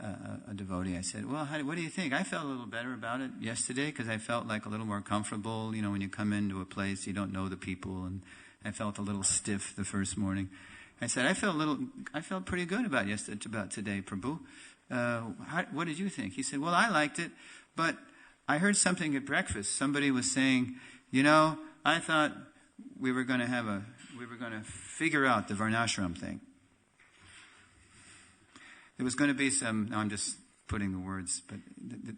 a devotee, I said, well, what do you think? I felt a little better about it yesterday because I felt like a little more comfortable. You know, when you come into a place, you don't know the people, and I felt a little stiff the first morning. I said, I felt pretty good about today, Prabhu. What did you think? He said, well, I liked it, but I heard something at breakfast. Somebody was saying, you know, I thought we were going to figure out the Varnashram thing. There was going to be now I'm just putting the words, but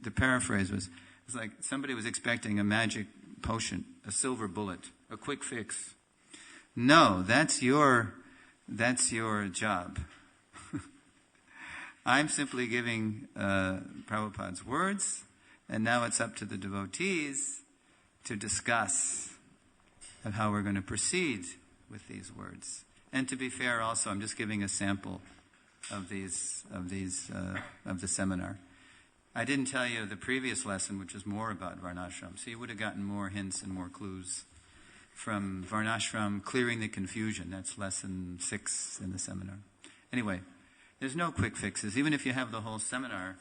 the paraphrase was like somebody was expecting a magic potion, a silver bullet, a quick fix. No, that's your That's your job. I'm simply giving Prabhupada's words, and now it's up to the devotees to discuss of how we're going to proceed with these words. And to be fair, also, I'm just giving a sample of the seminar. I didn't tell you the previous lesson, which was more about Varnashram, so you would have gotten more hints and more clues from Varnashram, clearing the confusion. That's lesson 6 in the seminar. Anyway, there's no quick fixes. Even if you have the whole seminar,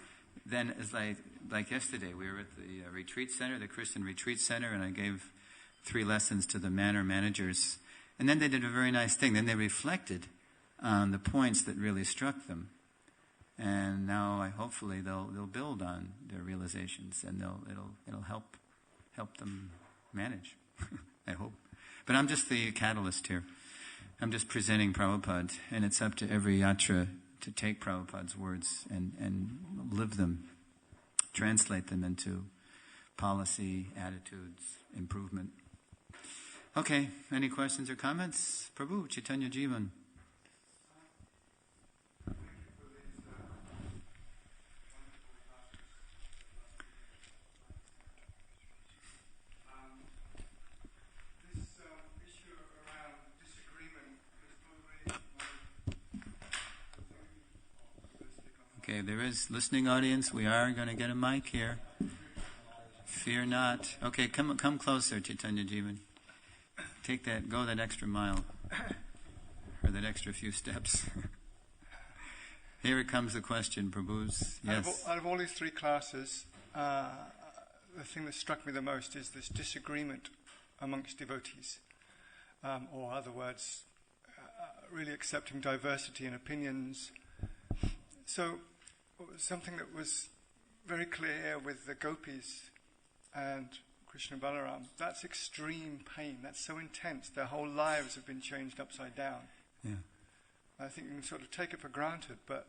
then it's like yesterday, we were at the retreat center, the Christian retreat center, and I gave 3 lessons to the manor managers. And then they did a very nice thing. Then they reflected on the points that really struck them. And now hopefully they'll build on their realizations, and it'll help them manage. I hope. But I'm just the catalyst here. I'm just presenting Prabhupada, and it's up to every yatra to take Prabhupada's words and live them, translate them into policy, attitudes, improvement. Okay, any questions or comments? Prabhu, Chaitanya Jivan. Okay, there is listening audience. We are going to get a mic here. Fear not. Okay, come closer, Chaitanya Jivan. Take that, go that extra mile, or that extra few steps. Here it comes the question, Prabhu's. Yes. Out of all these 3 classes, the thing that struck me the most is this disagreement amongst devotees. Or other words, really accepting diversity in opinions. So, something that was very clear with the gopis and Krishna and Balaram, that's extreme pain. That's so intense. Their whole lives have been changed upside down. Yeah. I think you can sort of take it for granted, but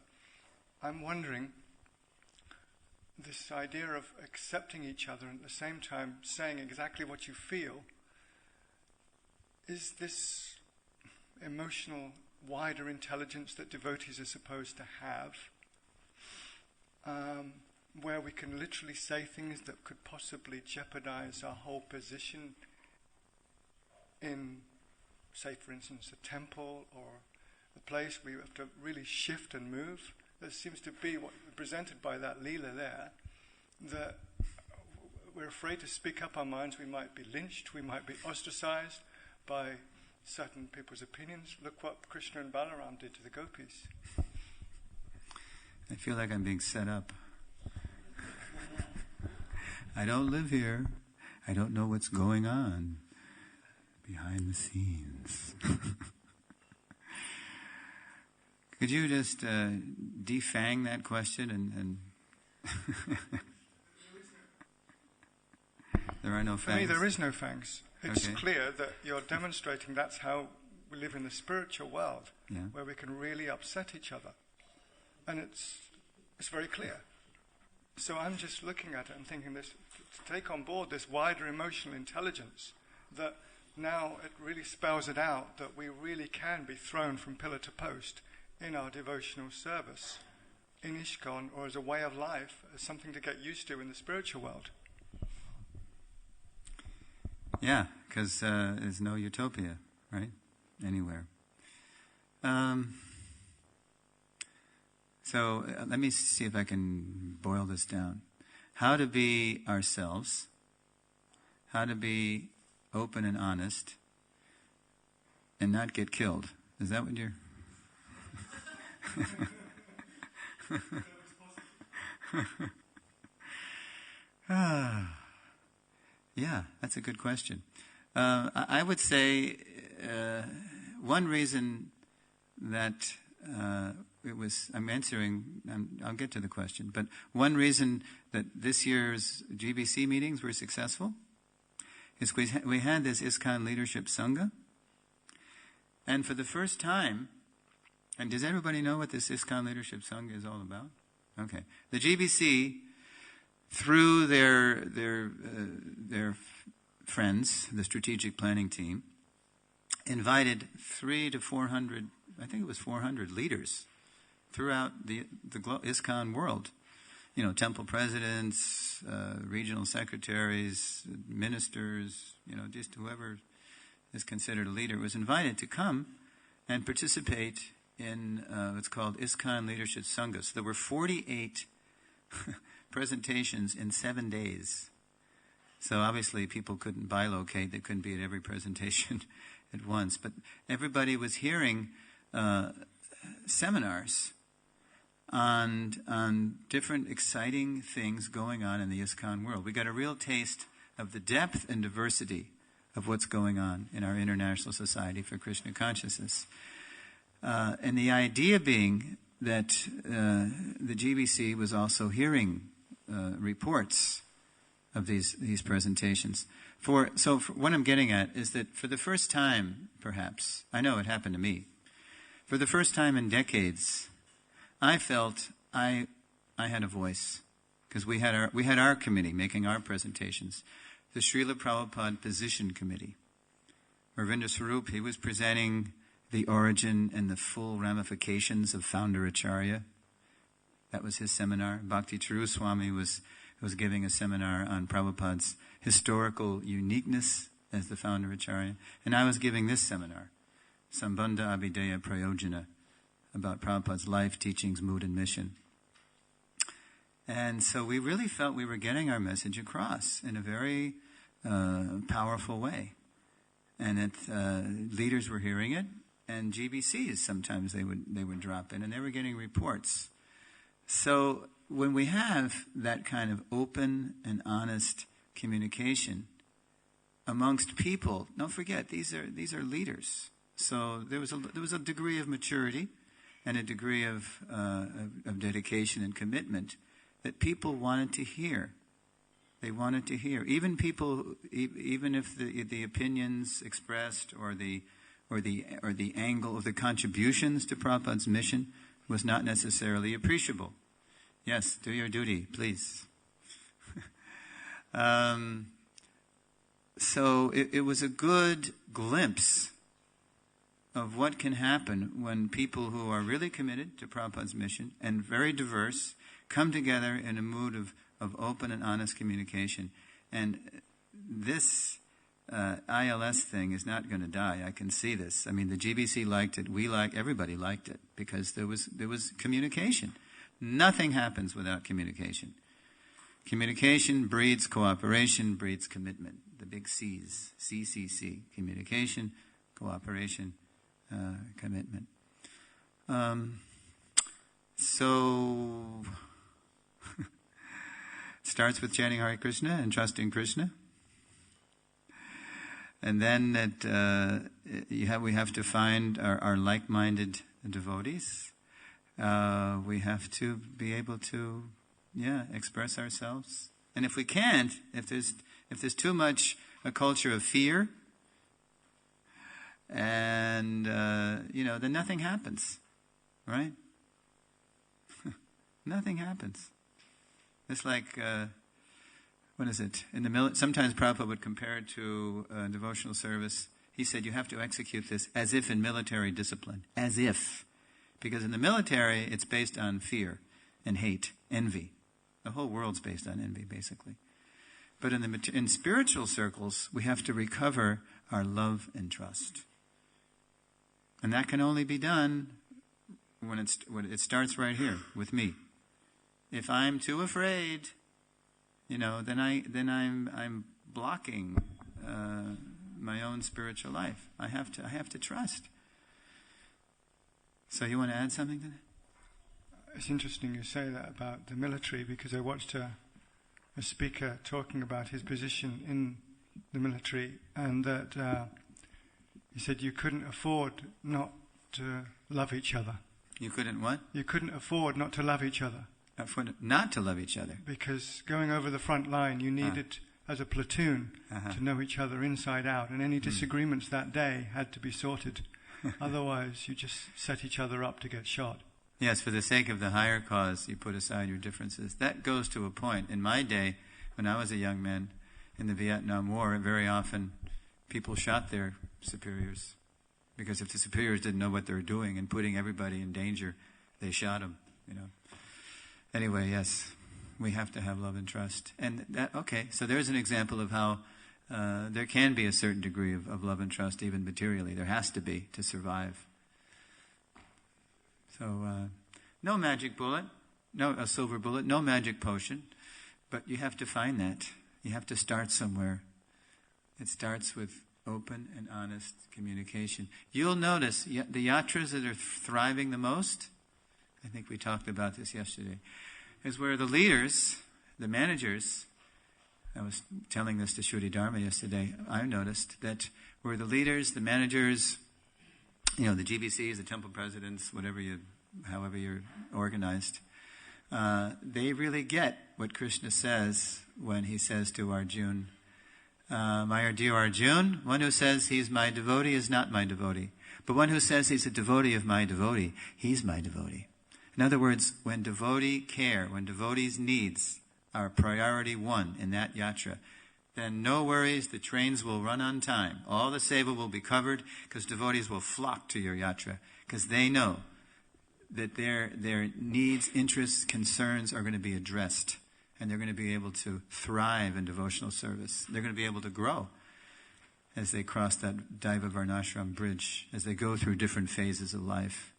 I'm wondering, this idea of accepting each other and at the same time saying exactly what you feel, is this emotional, wider intelligence that devotees are supposed to have, where we can literally say things that could possibly jeopardize our whole position in, say, for instance, a temple or a place where you have to really shift and move. There seems to be what presented by that Leela there, that we're afraid to speak up our minds. We might be lynched, we might be ostracized by certain people's opinions. Look what Krishna and Balaram did to the gopis. I feel like I'm being set up. I don't live here. I don't know what's going on behind the scenes. Could you just defang that question and there are no fangs? For me, there is no fangs. It's Okay. clear that you're demonstrating that's how we live in the spiritual world, Yeah. where we can really upset each other. And it's very clear. So I'm just looking at it and thinking this, to take on board this wider emotional intelligence, that now it really spells it out that we really can be thrown from pillar to post in our devotional service, in ISKCON, or as a way of life, as something to get used to in the spiritual world. Yeah, because there's no utopia, right? Anywhere. So let me see if I can boil this down. How to be ourselves, how to be open and honest, and not get killed. Is that what you're... Yeah, that's a good question. I would say one reason that I'm answering, I'll get to the question, but one reason that this year's GBC meetings were successful is we had this ISKCON Leadership Sangha, and for the first time, and does everybody know what this ISKCON Leadership Sangha is all about? Okay. The GBC, through their friends, the strategic planning team, invited 300 to 400 I think it was 400 leaders throughout the ISKCON world. Temple presidents, regional secretaries, ministers, just whoever is considered a leader was invited to come and participate in what's called ISKCON Leadership Sangha. So there were 48 presentations in 7 days. So obviously people couldn't bilocate. They couldn't be at every presentation at once. But everybody was hearing seminars on different exciting things going on in the ISKCON world. We got a real taste of the depth and diversity of what's going on in our International Society for Krishna Consciousness. And the idea being that the GBC was also hearing reports of these presentations. So what I'm getting at is that for the first time, perhaps, I know it happened to me, for the first time in decades, I felt I had a voice, because we had our committee making our presentations, the Srila Prabhupada Position Committee. Ravinder Swarup, he was presenting the origin and the full ramifications of founder Acharya. That was his seminar. Bhakti Charu Swami was giving a seminar on Prabhupada's historical uniqueness as the founder Acharya. And I was giving this seminar, Sambandha Abhideya Prayojana, about Prabhupada's life, teachings, mood, and mission. And so we really felt we were getting our message across in a very powerful way. And that leaders were hearing it, and GBCs sometimes they would drop in, and they were getting reports. So when we have that kind of open and honest communication amongst people, don't forget these are leaders. So there was a degree of maturity and a degree of dedication and commitment that people wanted to hear. They wanted to hear. Even if the opinions expressed or the angle of the contributions to Prabhupada's mission was not necessarily appreciable. Yes, do your duty, please. So it was a good glimpse of what can happen when people who are really committed to Prabhupada's mission and very diverse come together in a mood of open and honest communication. And this ILS thing is not going to die. I can see this. I mean, the GBC liked it. Everybody liked it because there was communication. Nothing happens without communication. Communication breeds cooperation, breeds commitment. The big C's, CCC, communication, cooperation, commitment. So it starts with chanting Hare Krishna and trusting Krishna. And then we have to find our like-minded devotees. We have to be able to, express ourselves. And if we can't, if there's too much a culture of fear, and then nothing happens, right? Nothing happens. It's like what is it? Sometimes Prabhupada would compare it to devotional service. He said you have to execute this as if in military discipline, as if. Because in the military, it's based on fear and hate, envy. The whole world's based on envy, basically. But in spiritual circles, we have to recover our love and trust. And that can only be done when it starts right here, with me. If I'm too afraid, then I'm blocking my own spiritual life. I have to trust. So you want to add something to that? It's interesting you say that about the military, because I watched a speaker talking about his position in the military, and that he said you couldn't afford not to love each other. You couldn't what? You couldn't afford not to love each other. Not to love each other. Because going over the front line, you needed, as a platoon, to know each other inside out, and any disagreements that day had to be sorted. Otherwise, you just set each other up to get shot. Yes, for the sake of the higher cause, you put aside your differences. That goes to a point. In my day, when I was a young man in the Vietnam War, very often people shot their superiors. Because if the superiors didn't know what they were doing and putting everybody in danger, they shot him, Anyway, yes, we have to have love and trust. And so there's an example of how there can be a certain degree of love and trust, even materially. There has to be to survive. So, no magic bullet, a silver bullet, no magic potion, but you have to find that. You have to start somewhere. It starts with open and honest communication. You'll notice the yatras that are thriving the most, I think we talked about this yesterday, is where the leaders, the managers, I was telling this to Shruti Dharma yesterday, I noticed that where the leaders, the managers, the GBCs, the temple presidents, however you're organized, they really get what Krishna says when he says to Arjuna, my dear Arjuna, one who says he's my devotee is not my devotee. But one who says he's a devotee of my devotee, he's my devotee. In other words, when devotees' needs are priority one in that yatra, then no worries, the trains will run on time. All the seva will be covered because devotees will flock to your yatra because they know that their needs, interests, concerns are going to be addressed. And they're going to be able to thrive in devotional service. They're going to be able to grow as they cross that Daiva Varnashram bridge, as they go through different phases of life.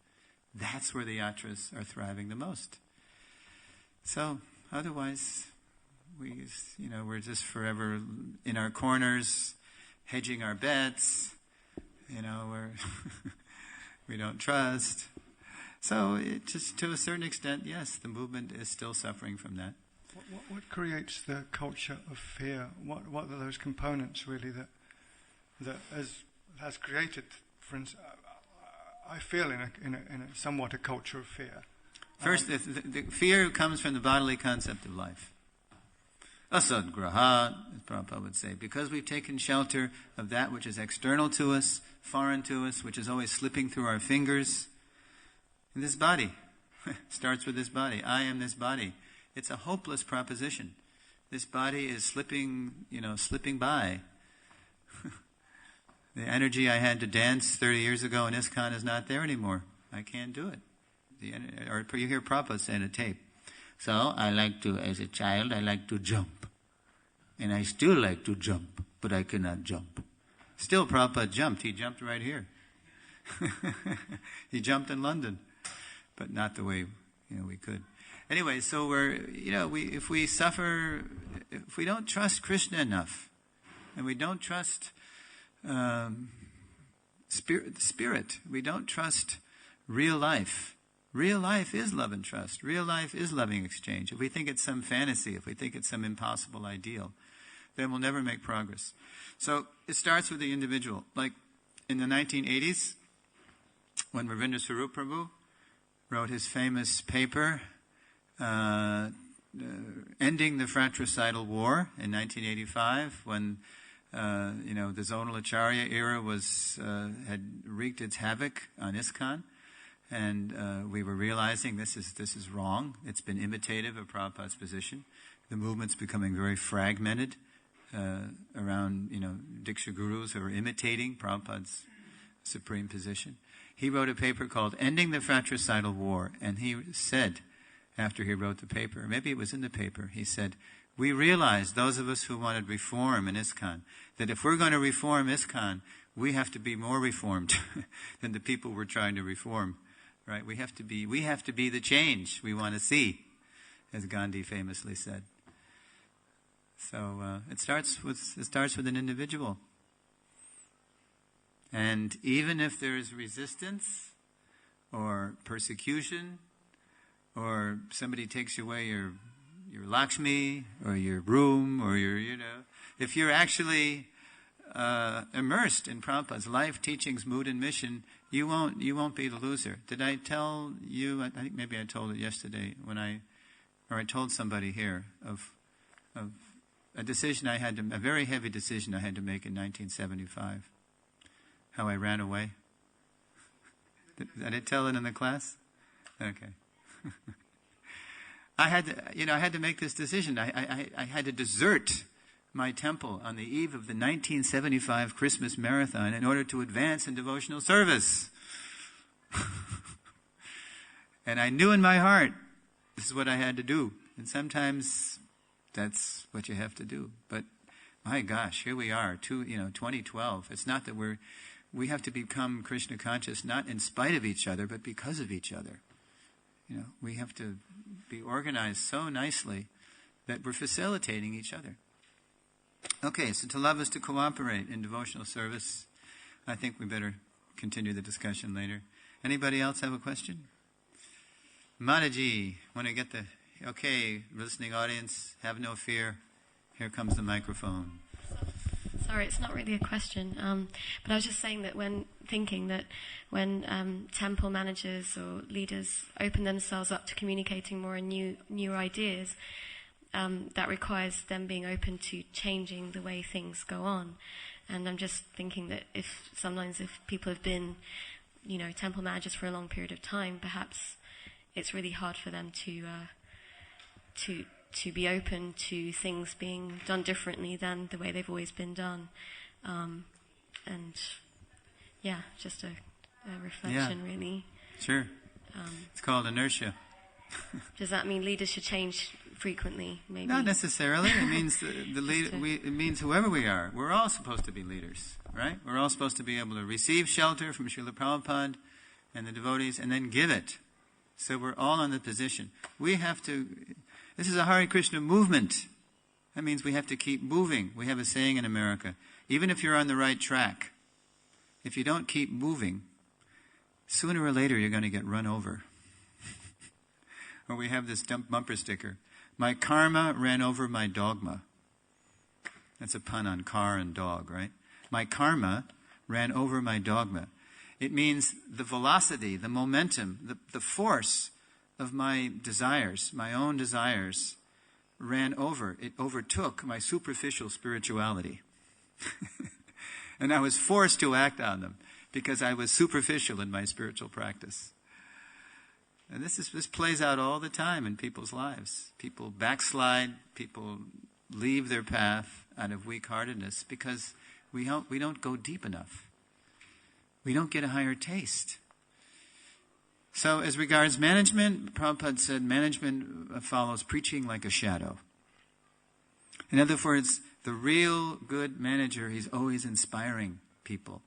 That's where the yatras are thriving the most. So, otherwise, we're just forever in our corners, hedging our bets. We don't trust. So, just to a certain extent, yes, the movement is still suffering from that. What creates the culture of fear? What are those components really that has created? For instance, I feel in a somewhat a culture of fear. First, the fear comes from the bodily concept of life. Asadgraha, as Prabhupada would say, because we've taken shelter of that which is external to us, foreign to us, which is always slipping through our fingers. And this body starts with this body. I am this body. It's a hopeless proposition. This body is slipping by. The energy I had to dance 30 years ago in ISKCON is not there anymore. I can't do it. Or you hear Prabhupada say in a tape. So, as a child, I like to jump. And I still like to jump, but I cannot jump. Still, Prabhupada jumped. He jumped right here. He jumped in London, but not the way we could. Anyway, so if we don't trust Krishna enough, and we don't trust spirit, we don't trust real life. Real life is love and trust. Real life is loving exchange. If we think it's some fantasy, if we think it's some impossible ideal, then we'll never make progress. So it starts with the individual. Like in the 1980s, when Ravindra Swarup Prabhu wrote his famous paper, ending the fratricidal war in 1985, when the zonal acarya era had wreaked its havoc on ISKCON, and we were realizing this is wrong. It's been imitative of Prabhupada's position. The movement's becoming very fragmented around Diksha gurus who are imitating Prabhupada's supreme position. He wrote a paper called "Ending the Fratricidal War," and he said, after he wrote the paper, maybe it was in the paper, he said, we realized, those of us who wanted reform in ISKCON, that if we're going to reform ISKCON, we have to be more reformed than the people we're trying to reform. Right? We have to be the change we want to see, as Gandhi famously said. So it starts with an individual. And even if there is resistance or persecution, or somebody takes away your Lakshmi, or your room, or if you're actually immersed in Prabhupada's life, teachings, mood, and mission, you won't be the loser. Did I tell you? I think maybe I told it yesterday I told somebody here of a decision a very heavy decision I had to make in 1975. How I ran away. Did I tell it in the class? Okay. I had to make this decision. I had to desert my temple on the eve of the 1975 Christmas Marathon in order to advance in devotional service. And I knew in my heart this is what I had to do. And sometimes that's what you have to do. But my gosh, here we are, 2012. It's not that we have to become Krishna conscious, not in spite of each other, but because of each other. We have to be organized so nicely that we're facilitating each other. Okay, so to love is to cooperate in devotional service. I think we better continue the discussion later. Anybody else have a question? Mataji, want to get the... Okay, listening audience, have no fear. Here comes the microphone. Sorry, it's not really a question, but I was just saying that when temple managers or leaders open themselves up to communicating more and new ideas, that requires them being open to changing the way things go on. And I'm just thinking that if people have been, temple managers for a long period of time, perhaps it's really hard for them to be open to things being done differently than the way they've always been done. Just a reflection, really. Sure. It's called inertia. Does that mean leaders should change frequently, maybe? Not necessarily. It means it means whoever we are. We're all supposed to be leaders, right? We're all supposed to be able to receive shelter from Srila Prabhupada and the devotees and then give it. So we're all in the position. We have to... This is a Hare Krishna movement. That means we have to keep moving. We have a saying in America, even if you're on the right track, if you don't keep moving, sooner or later you're going to get run over. Or we have this bumper sticker, my karma ran over my dogma. That's a pun on car and dog, right? My karma ran over my dogma. It means the velocity, the momentum, the force of my desires, my own desires, it overtook my superficial spirituality. And I was forced to act on them because I was superficial in my spiritual practice. And this plays out all the time in people's lives. People backslide, people leave their path out of weak-heartedness because we don't go deep enough. We don't get a higher taste. So as regards management, Prabhupada said management follows preaching like a shadow. In other words, the real good manager, he's always inspiring people.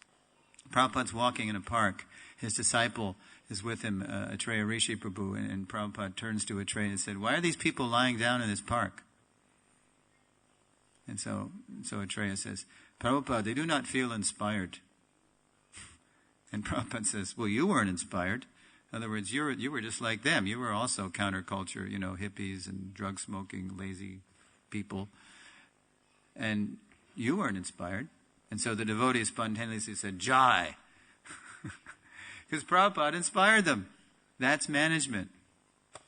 Prabhupada's walking in a park. His disciple is with him, Acarya Rishi Prabhu, and Prabhupada turns to Acarya and said, why are these people lying down in this park? And so Acarya says, Prabhupada, they do not feel inspired. And Prabhupada says, well, you weren't inspired. In other words, you were just like them. You were also counterculture, hippies and drug-smoking, lazy people. And you weren't inspired. And so the devotees spontaneously said, Jai. Because Prabhupada inspired them. That's management.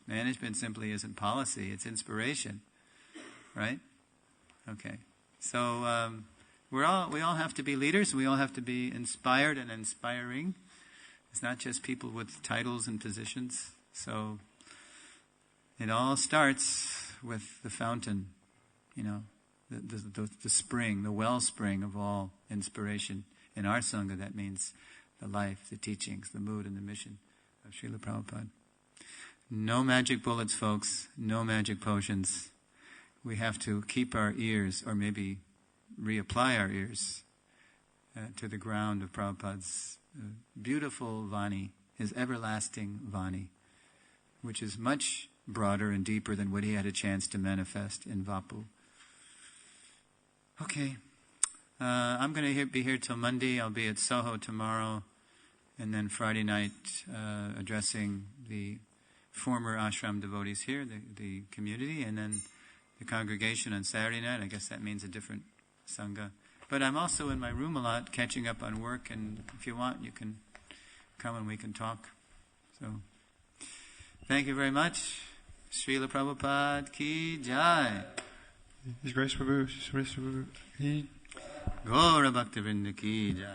Management simply isn't policy, it's inspiration. Right? Okay. So we all have to be leaders, we all have to be inspired and inspiring. It's not just people with titles and positions. So it all starts with the fountain, the spring, the wellspring of all inspiration. In our Sangha, that means the life, the teachings, the mood, and the mission of Srila Prabhupada. No magic bullets, folks. No magic potions. We have to keep our ears, or maybe reapply our ears to the ground of Prabhupada's beautiful Vani, his everlasting Vani, which is much broader and deeper than what he had a chance to manifest in Vapu. Okay. I'm going to be here till Monday. I'll be at Soho tomorrow. And then Friday night, addressing the former ashram devotees here, the community. And then the congregation on Saturday night. I guess that means a different Sangha. But I'm also in my room a lot, catching up on work. And if you want, you can come and we can talk. So, thank you very much. Srila Prabhupada ki jai. His Grace Prabhu, Suresvara. Gaura Bhaktivinoda ki jai.